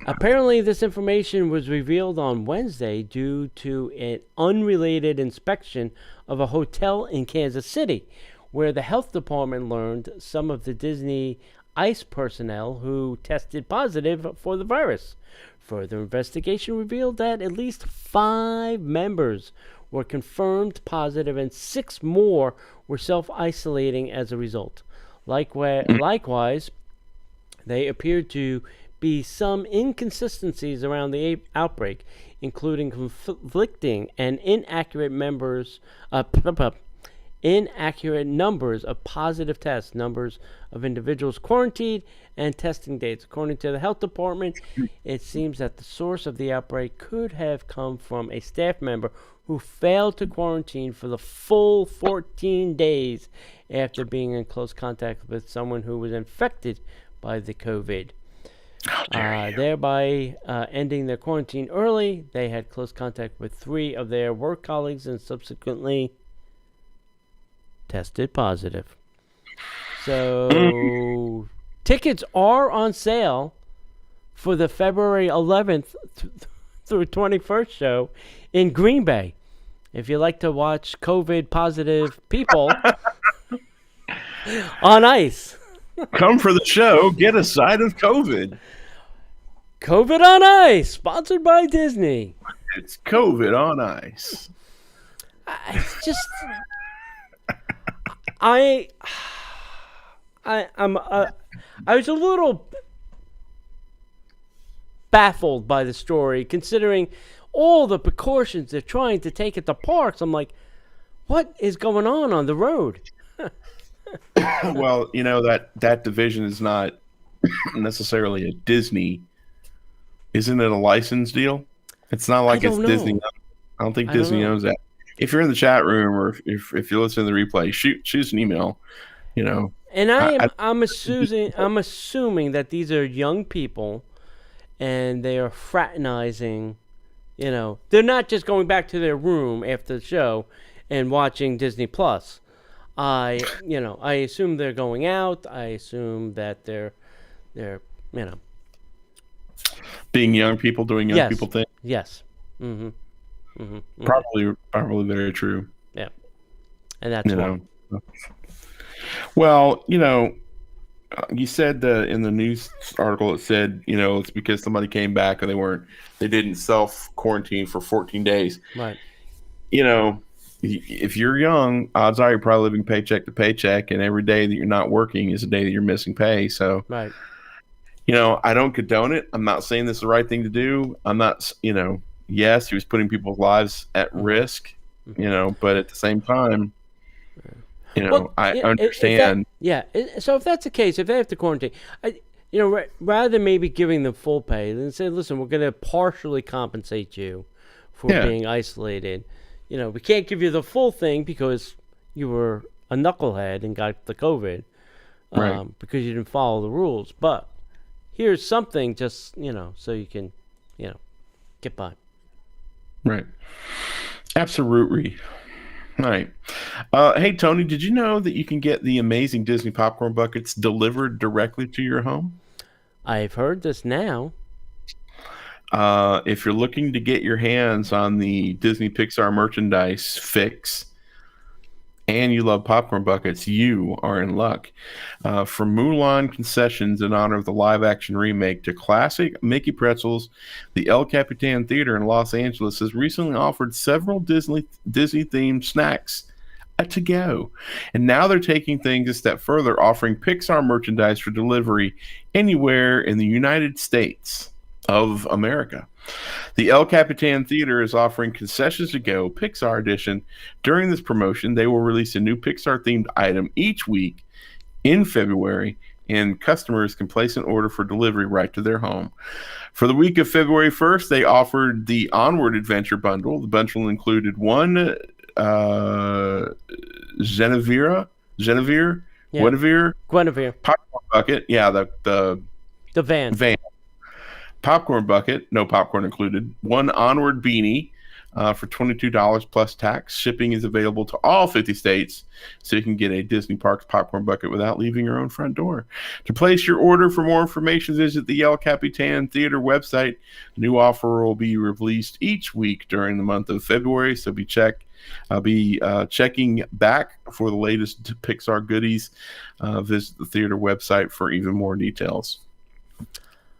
Speaker 1: Apparently, this information was revealed on Wednesday due to an unrelated inspection of a hotel in Kansas City, where the health department learned some of the Disney ICE personnel who tested positive for the virus. Further investigation revealed that at least 5 members were confirmed positive and 6 more were self-isolating as a result. Likewise, there appeared to be some inconsistencies around the outbreak, including conflicting and inaccurate numbers of positive tests, numbers of individuals quarantined, and testing dates. According to the health department, it seems that the source of the outbreak could have come from a staff member who failed to quarantine for the full 14 days after being in close contact with someone who was infected by the COVID. Thereby ending their quarantine early. They had close contact with 3 of their work colleagues and subsequently tested positive. So tickets are on sale for the February 11th through 21st show in Green Bay. If you like to watch COVID positive people on ice.
Speaker 2: Come for the show. Get a side of COVID.
Speaker 1: COVID on Ice, sponsored by Disney.
Speaker 2: It's COVID on ice.
Speaker 1: It's just, I was a little baffled by the story, considering all the precautions they're trying to take at the parks. I'm like, what is going on the road?
Speaker 2: Well, that division is not necessarily a Disney. Isn't it a license deal? It's not like it's Disney. I don't think Disney owns that. If you're in the chat room or if you listen to the replay, shoot us an email.
Speaker 1: And I'm assuming that these are young people, and they are fraternizing. They're not just going back to their room after the show and watching Disney Plus. I assume they're going out. I assume that they're
Speaker 2: being young people doing young people things.
Speaker 1: Yes. Mm-hmm. Mm-hmm.
Speaker 2: Probably very true.
Speaker 1: Yeah. And that's why.
Speaker 2: Well, you said in the news article, it said, it's because somebody came back and they didn't self-quarantine for 14 days.
Speaker 1: Right.
Speaker 2: If you're young, odds are you're probably living paycheck to paycheck, and every day that you're not working is a day that you're missing pay. So,
Speaker 1: right.
Speaker 2: I don't condone it. I'm not saying this is the right thing to do. I'm not, yes, he was putting people's lives at risk, but at the same time, I understand.
Speaker 1: So if that's the case, if they have to quarantine, rather than maybe giving them full pay, then say, listen, we're going to partially compensate you for being isolated. We can't give you the full thing because you were a knucklehead and got the COVID because you didn't follow the rules. But here's something just, so you can, get by.
Speaker 2: Right. Absolutely. All right. Hey, Tony, did you know that you can get the amazing Disney popcorn buckets delivered directly to your home?
Speaker 1: I've heard this now.
Speaker 2: If you're looking to get your hands on the Disney Pixar merchandise fix and you love popcorn buckets, you are in luck. From Mulan concessions in honor of the live-action remake to classic Mickey pretzels, the El Capitan Theater in Los Angeles has recently offered several Disney-themed snacks to go. And now they're taking things a step further, offering Pixar merchandise for delivery anywhere in the United States of America. The El Capitan Theater is offering concessions to go Pixar edition. During this promotion, they will release a new Pixar-themed item each week in February, and customers can place an order for delivery right to their home. For the week of February 1st, they offered the Onward Adventure Bundle. The bundle included one Guinevere popcorn bucket. Yeah, the van. Popcorn bucket, no popcorn included. One Onward beanie for $22 plus tax. Shipping is available to all 50 states, so you can get a Disney Parks popcorn bucket without leaving your own front door. To place your order, for more information, visit the El Capitan Theater website. A new offer will be released each week during the month of February, so I'll be checking back for the latest Pixar goodies. Visit the theater website for even more details.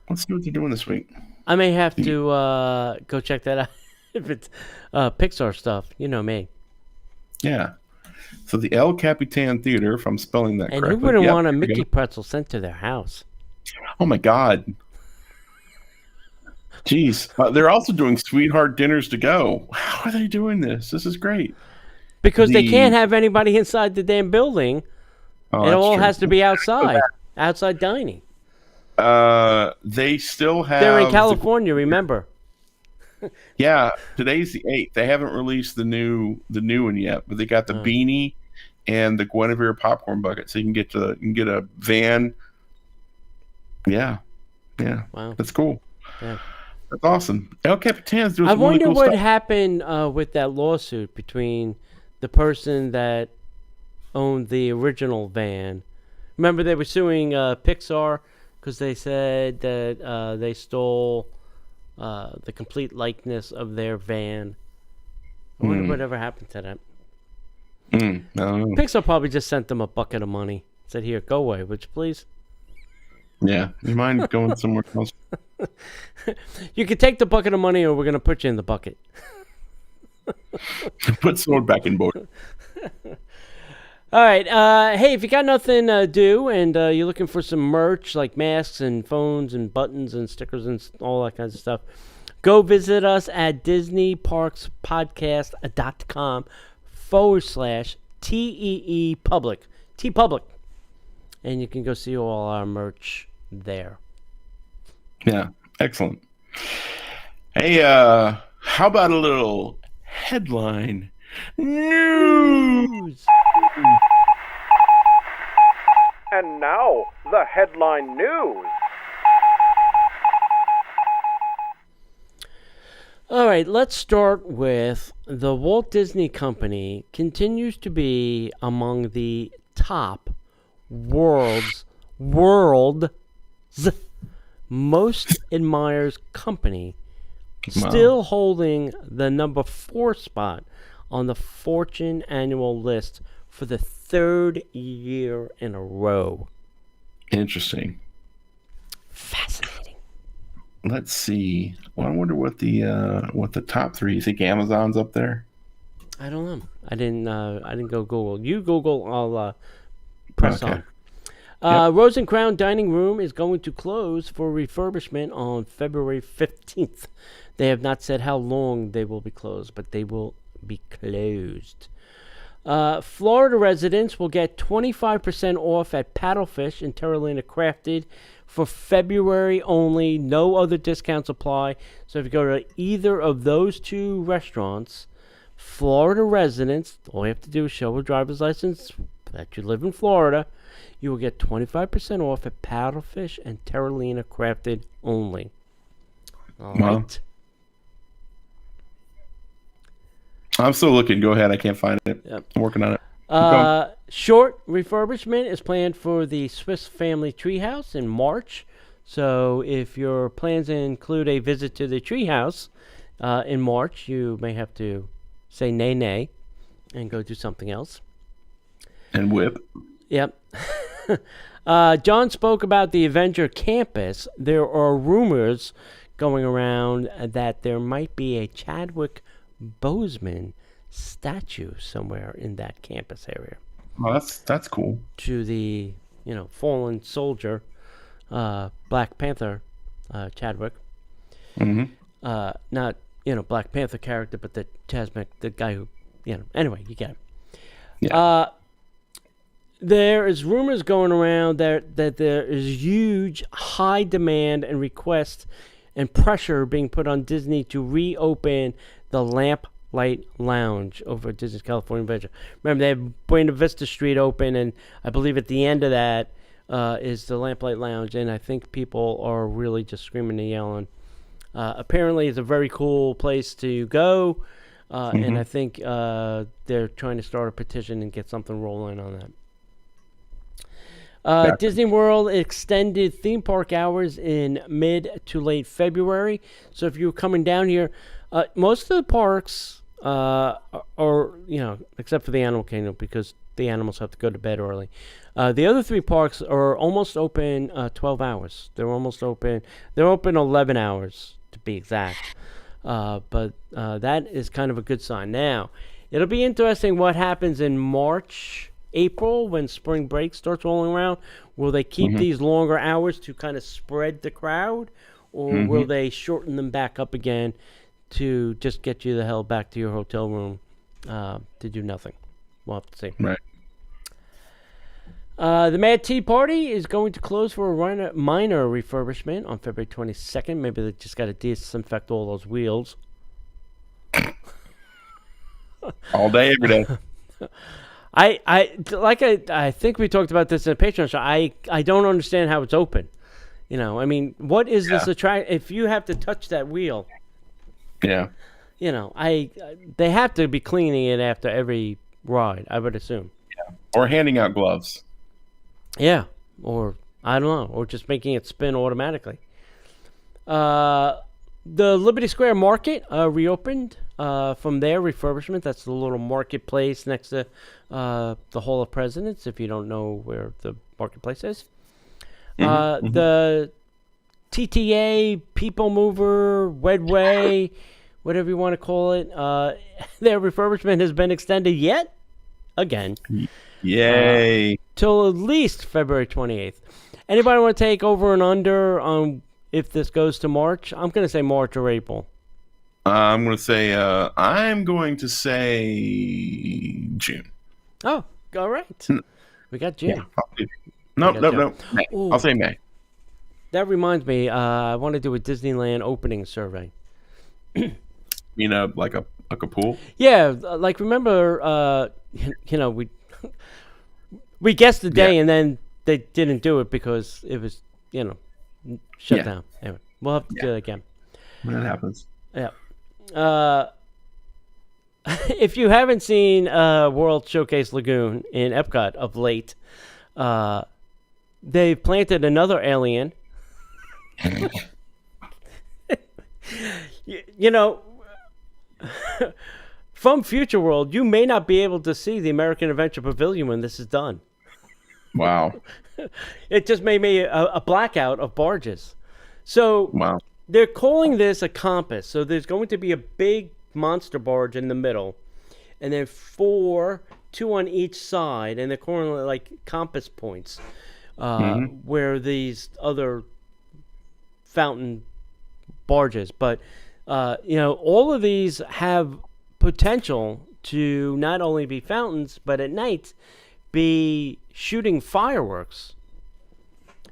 Speaker 2: Let's see what they're doing this week.
Speaker 1: I may have to go check that out if it's Pixar stuff. You know me.
Speaker 2: Yeah. So the El Capitan Theater, if I'm spelling that correctly.
Speaker 1: And who wouldn't want a Mickey pretzel sent to their house?
Speaker 2: Oh, my God. Jeez. They're also doing sweetheart dinners to go. How are they doing this? This is great.
Speaker 1: Because they can't have anybody inside the damn building.
Speaker 2: Oh,
Speaker 1: it all
Speaker 2: true.
Speaker 1: Has to be outside. Outside dining.
Speaker 2: They still have.
Speaker 1: They're in California, remember?
Speaker 2: Yeah, today's the 8th. They haven't released the new one yet, but they got the beanie and the Guinevere popcorn bucket, so you can get a van. Yeah.
Speaker 1: Wow,
Speaker 2: that's cool.
Speaker 1: Yeah,
Speaker 2: that's awesome. El Capitan's doing.
Speaker 1: I
Speaker 2: some
Speaker 1: wonder
Speaker 2: really cool
Speaker 1: what
Speaker 2: stuff.
Speaker 1: happened with that lawsuit between the person that owned the original van. Remember, they were suing Pixar. Because they said that they stole the complete likeness of their van. I wonder whatever happened to that.
Speaker 2: I don't know.
Speaker 1: Pixar probably just sent them a bucket of money. Said, here, go away, would you please?
Speaker 2: Yeah. You mind going somewhere else?
Speaker 1: You can take the bucket of money or we're going to put you in the bucket.
Speaker 2: Put Sword back in board.
Speaker 1: All right. Hey, if you got nothing to do and you're looking for some merch like masks and phones and buttons and stickers and all that kinds of stuff, go visit us at DisneyParksPodcast.com/TEE Public. T Public. And you can go see all our merch there.
Speaker 2: Yeah. Excellent. Hey, how about a little headline news?
Speaker 4: And now, the headline news.
Speaker 1: All right, let's start with the Walt Disney Company continues to be among the top world's most admired company, still holding the number 4 spot on the Fortune annual list for the 3rd year in a row.
Speaker 2: Interesting.
Speaker 1: Fascinating.
Speaker 2: Let's see. Well, I wonder what the top 3. You think Amazon's up there?
Speaker 1: I don't know. I didn't go Google. You Google. I'll press on. Rosencrown Dining Room is going to close for refurbishment on February 15th. They have not said how long they will be closed, but they will be closed. Florida residents will get 25% off at Paddlefish in Terralina Crafted for February only. No other discounts apply. So if you go to either of those 2 restaurants, Florida residents, all you have to do is show a driver's license that you live in Florida. You will get 25% off at Paddlefish and Terralina Crafted only. All right.
Speaker 2: I'm still looking. Go ahead. I can't find it.
Speaker 1: Yep.
Speaker 2: I'm working on it.
Speaker 1: Short refurbishment is planned for the Swiss Family Treehouse in March. So if your plans include a visit to the treehouse in March, you may have to say nay and go do something else.
Speaker 2: And whip.
Speaker 1: Yep. John spoke about the Avenger campus. There are rumors going around that there might be a Chadwick Boseman statue somewhere in that campus area.
Speaker 2: Oh, that's cool.
Speaker 1: To the fallen soldier, Black Panther, Chadwick.
Speaker 2: Mm-hmm.
Speaker 1: Not Black Panther character, but the guy who Anyway, you get it.
Speaker 2: Yeah.
Speaker 1: There is rumors going around that there is huge high demand and request and pressure being put on Disney to reopen the Lamplight Lounge over at Disney's California Adventure. Remember, they have Buena Vista Street open, and I believe at the end of that is the Lamplight Lounge, and I think people are really just screaming and yelling. Apparently, it's a very cool place to go, and I think they're trying to start a petition and get something rolling on that. Disney World extended theme park hours in mid to late February. So if you're coming down here, most of the parks are, except for the Animal Kingdom, because the animals have to go to bed early. The other 3 parks are almost open 12 hours. They're almost open. They're open 11 hours, to be exact. But that is kind of a good sign. Now, it'll be interesting what happens in March, April, when spring break starts rolling around. Will they keep these longer hours to kind of spread the crowd, or will they shorten them back up again to just get you the hell back to your hotel room to do nothing? We'll have to see.
Speaker 2: Right.
Speaker 1: The Mad Tea Party is going to close for a minor refurbishment on February 22nd. Maybe they just got to disinfect all those wheels.
Speaker 2: All day, every day.
Speaker 1: I think we talked about this in a Patreon show. I don't understand how it's open. What is this attract? If you have to touch that wheel,
Speaker 2: yeah,
Speaker 1: they have to be cleaning it after every ride, I would assume.
Speaker 2: Yeah, or handing out gloves.
Speaker 1: Yeah, or I don't know, or just making it spin automatically. The Liberty Square Market reopened from their Refurbishment. That's the little marketplace next to the Hall of Presidents, if you don't know where the marketplace is. The TTA, People Mover, Wedway, whatever you want to call it, their Refurbishment has been extended yet again.
Speaker 2: Yay.
Speaker 1: Till at least February 28th. Anybody want to take over and under on if this goes to March? I'm going to say March or April.
Speaker 2: I'm going to say June.
Speaker 1: Oh, all right. We got June.
Speaker 2: Yeah, no. May. I'll say May.
Speaker 1: That reminds me, I want to do a Disneyland opening survey.
Speaker 2: You know, like a pool?
Speaker 1: Yeah, like remember, we guessed the day and then they didn't do it because it was, shut down. Anyway, we'll have to do it again.
Speaker 2: That happens.
Speaker 1: Yeah. If you haven't seen World Showcase Lagoon in Epcot of late, they've planted another alien. From Future World, you may not be able to see the American Adventure Pavilion when this is done.
Speaker 2: Wow.
Speaker 1: It just made me a blackout of barges. So
Speaker 2: wow.
Speaker 1: They're calling this a compass. So there's going to be a big monster barge in the middle, and then 4, 2 on each side, and they're calling it like compass points, where these other fountain barges. But all of these have potential to not only be fountains, but at night be shooting fireworks.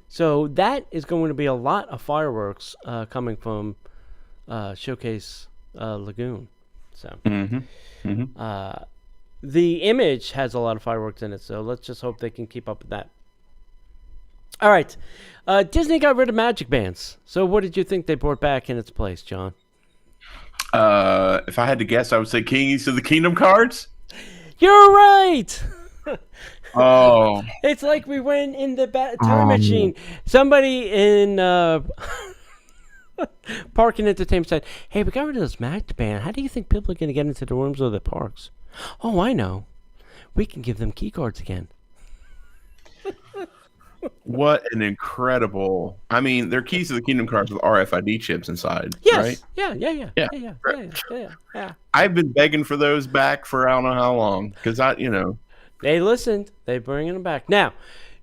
Speaker 1: So that is going to be a lot of fireworks coming from Showcase Lagoon. So the image has a lot of fireworks in it, so let's just hope they can keep up with that. All right. Disney got rid of magic bands. So what did you think they brought back in its place, John?
Speaker 2: If I had to guess, I would say Keys of the Kingdom cards.
Speaker 1: You're right.
Speaker 2: Oh.
Speaker 1: It's like we went in the time machine. Somebody in Park and Entertainment said, hey, we got rid of this magic band. How do you think people are going to get into the rooms of the parks? Oh, I know. We can give them key cards again.
Speaker 2: What an incredible... I mean, they're Keys of the Kingdom cards with RFID chips inside,
Speaker 1: yes.
Speaker 2: right?
Speaker 1: Yeah.
Speaker 2: I've been begging for those back for I don't know how long, because
Speaker 1: They listened. They're bringing them back. Now,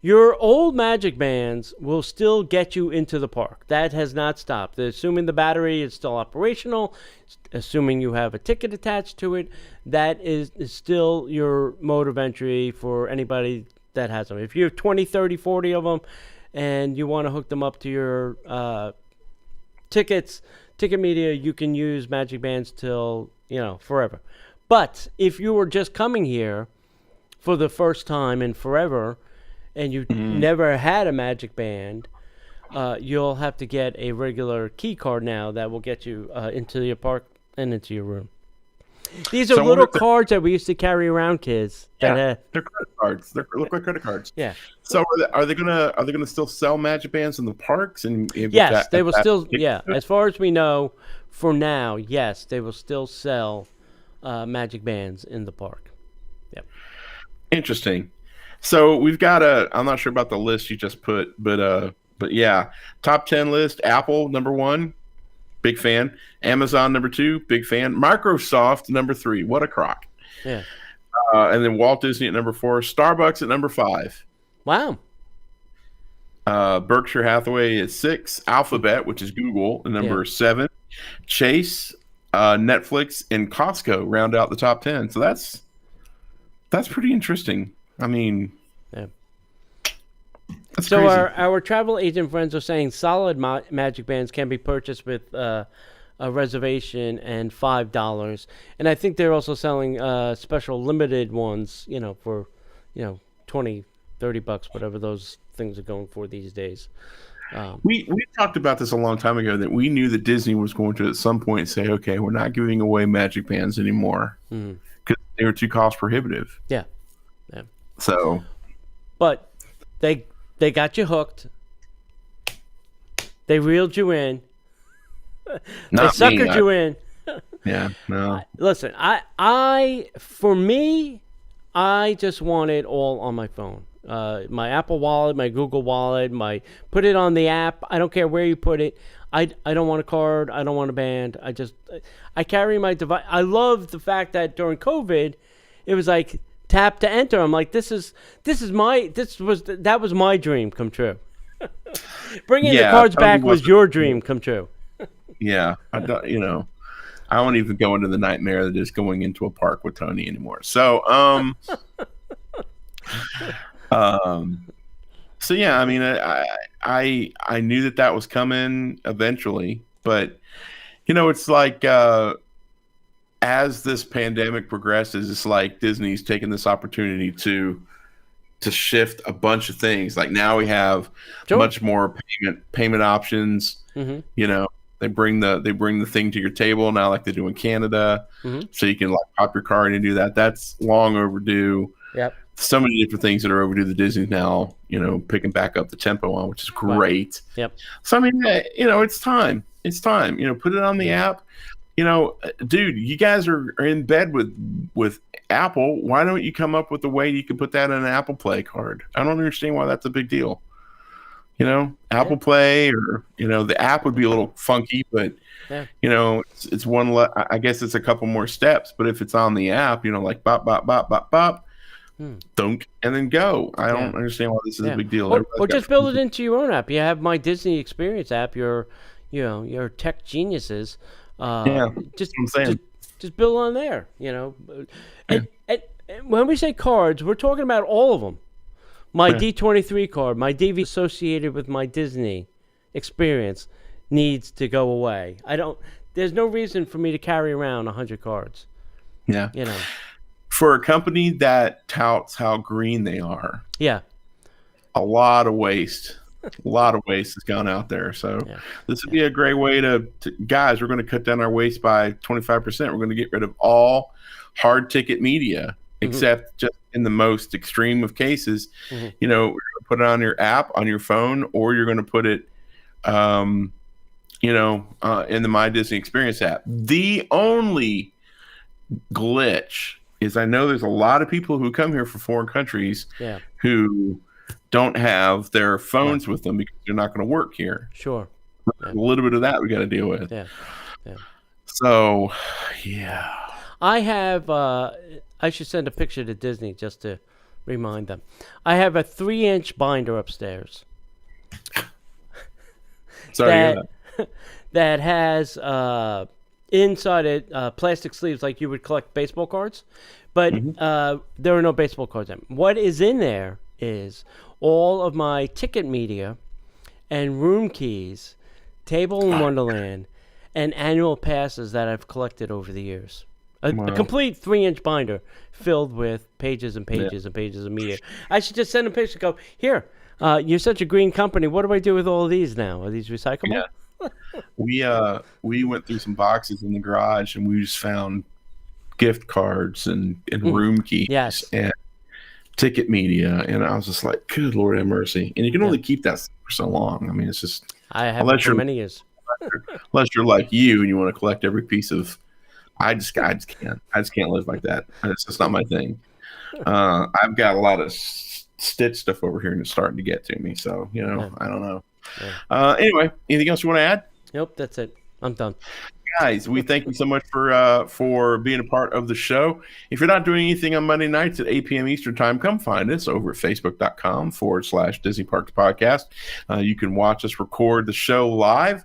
Speaker 1: your old magic bands will still get you into the park. That has not stopped. Assuming the battery is still operational, assuming you have a ticket attached to it, that is still your mode of entry for anybody that has them. If you have 20, 30, 40 of them, and you want to hook them up to your ticket media, you can use magic bands till, forever. But if you were just coming here for the first time in forever, and you never had a magic band, you'll have to get a regular key card now that will get you into your park and into your room. These are little cards that we used to carry around, kids.
Speaker 2: They're credit cards. They look like credit cards.
Speaker 1: Yeah.
Speaker 2: So are they gonna still sell magic bands in the parks? And
Speaker 1: yes, they will still. Yeah, as far as we know, for now, yes, they will still sell magic bands in the park. Yep.
Speaker 2: Interesting. So we've got I'm not sure about the list you just put, but yeah, top 10 list. Apple number 1, big fan. Amazon number 2, big fan. Microsoft number 3, what a crock.
Speaker 1: Yeah.
Speaker 2: And then Walt Disney at number 4. Starbucks at number 5.
Speaker 1: Wow.
Speaker 2: Berkshire Hathaway at 6. Alphabet, which is Google, at number 7. Chase, Netflix, and Costco round out the top 10. So that's pretty interesting. I mean, that's
Speaker 1: so
Speaker 2: crazy.
Speaker 1: our travel agent friends are saying solid magic bands can be purchased with a reservation and $5, and I think they're also selling special limited ones, for $20, $30, whatever those things are going for these days.
Speaker 2: We talked about this a long time ago, that we knew that Disney was going to at some point say, okay, we're not giving away magic bands anymore because they were too cost prohibitive.
Speaker 1: Yeah.
Speaker 2: So,
Speaker 1: but they got you hooked. They reeled you in. They suckered you in.
Speaker 2: Yeah, no.
Speaker 1: Listen, for me, I just want it all on my phone. My Apple Wallet, my Google Wallet, put it on the app. I don't care where you put it. I don't want a card. I don't want a band. I carry my device. I love the fact that during COVID, it was like tap to enter. I'm like, that was my dream come true. Bringing the cards back was your dream come true.
Speaker 2: Yeah, I don't even go into the nightmare that is going into a park with Tony anymore. So, so yeah, I mean, I knew that was coming eventually, but it's like as this pandemic progresses, it's like Disney's taking this opportunity to shift a bunch of things. Like now we have much more payment options. Mm-hmm. They bring the thing to your table now, like they do in Canada, so you can like pop your card and do that. That's long overdue.
Speaker 1: Yep.
Speaker 2: So many different things that are overdue. The Disney's now, picking back up the tempo on, which is great.
Speaker 1: Right. Yep.
Speaker 2: So I mean, it's time. It's time. Put it on the app. Dude, you guys are in bed with Apple. Why don't you come up with a way you can put that in an Apple Play card? I don't understand why that's a big deal. Apple Play, or the app would be a little funky, but it's one. I guess it's a couple more steps. But if it's on the app, like bop bop bop bop bop, dunk, and then go. I don't understand why this is a big deal.
Speaker 1: Or just build it into your own app. You have my Disney Experience app. Your tech geniuses. Just build on there. And when we say cards, we're talking about all of them. My D23 card, my DV associated with my Disney Experience needs to go away. There's no reason for me to carry around 100 cards.
Speaker 2: Yeah. For a company that touts how green they are.
Speaker 1: Yeah.
Speaker 2: A lot of waste. A lot of waste has gone out there. So this would be a great way to guys, we're going to cut down our waste by 25%. We're going to get rid of all hard ticket media, except just in the most extreme of cases. We're going to put it on your app, on your phone, or you're going to put it, in the My Disney Experience app. The only glitch is I know there's a lot of people who come here from foreign countries who don't have their phones with them because they're not going to work here.
Speaker 1: Sure.
Speaker 2: A little bit of that we got to deal with.
Speaker 1: Yeah.
Speaker 2: So, yeah.
Speaker 1: I have, I should send a picture to Disney just to remind them. I have a 3-inch binder upstairs.
Speaker 2: Sorry.
Speaker 1: That has inside it plastic sleeves like you would collect baseball cards. But there are no baseball cards in. What is in there is all of my ticket media and room keys, Table in Wonderland, and annual passes that I've collected over the years. A complete 3-inch binder filled with pages and pages and pages of media. I should just send a picture and go, here, you're such a green company. What do I do with all of these now? Are these recyclable?
Speaker 2: Yeah. We went through some boxes in the garage and we just found gift cards and room keys and ticket media. And I was just like, good Lord have mercy. And you can only keep that for so long. I mean, it's just...
Speaker 1: I have it for many years.
Speaker 2: Unless you're like you and you want to collect every piece of... I just can't. I just can't live like that. It's just not my thing. I've got a lot of Stitch stuff over here and it's starting to get to me. So, I don't know. Yeah. Anyway, anything else you want to add?
Speaker 1: Nope, that's it. I'm done.
Speaker 2: Guys, we thank you so much for being a part of the show. If you're not doing anything on Monday nights at 8 p.m. Eastern time, come find us over at facebook.com/Disney Parks Podcast. You can watch us record the show live,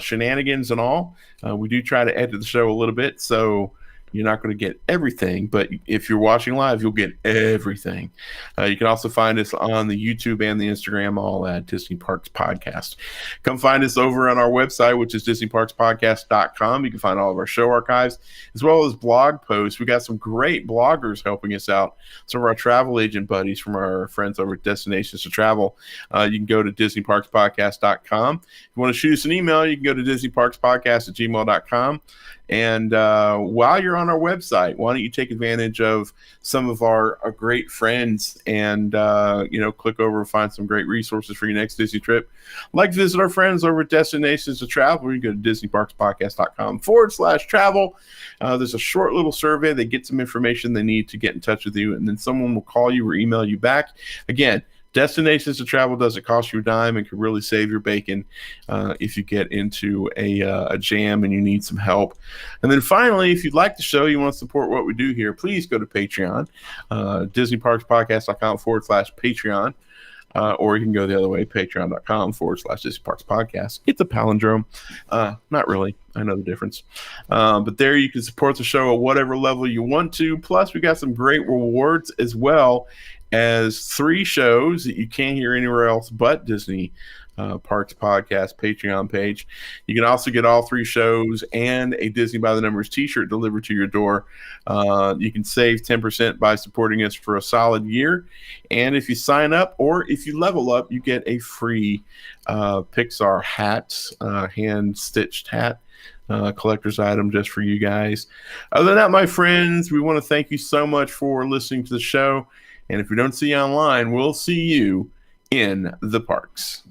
Speaker 2: shenanigans and all. We do try to edit the show a little bit, so you're not going to get everything, but if you're watching live, you'll get everything. You can also find us on the YouTube and the Instagram, all at Disney Parks Podcast. Come find us over on our website, which is DisneyParksPodcast.com. You can find all of our show archives, as well as blog posts. We got some great bloggers helping us out. Some of our travel agent buddies from our friends over at Destinations to Travel. You can go to DisneyParksPodcast.com. If you want to shoot us an email, you can go to DisneyParksPodcast@gmail.com. And while you're on our website, why don't you take advantage of some of our great friends and, click over and find some great resources for your next Disney trip. Like, visit our friends over at Destinations to Travel. You can go to DisneyParksPodcast.com/travel. There's a short little survey. They get some information they need to get in touch with you, and then someone will call you or email you back. Again, Destinations to Travel doesn't cost you a dime and can really save your bacon if you get into a jam and you need some help. And then finally, if you'd like the show, you want to support what we do here, please go to Patreon, DisneyParksPodcast.com/Patreon. Or you can go the other way, patreon.com/DisneyParksPodcast. It's a palindrome. Not really. I know the difference. But there you can support the show at whatever level you want to. Plus, we got some great rewards as well as 3 shows that you can't hear anywhere else but Disney Parks Podcast Patreon page. You can also get all 3 shows and a Disney by the Numbers t-shirt delivered to your door. You can save 10% by supporting us for a solid year. And if you sign up or if you level up, you get a free Pixar hat, hand-stitched hat. Collector's item just for you guys. Other than that, my friends, we want to thank you so much for listening to the show. And if we don't see you online, we'll see you in the parks.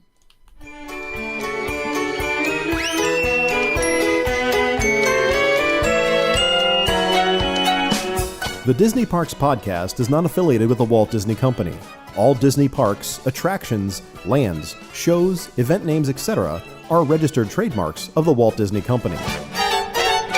Speaker 3: The Disney Parks Podcast is not affiliated with the Walt Disney Company. All Disney parks, attractions, lands, shows, event names, etc. are registered trademarks of the Walt Disney Company.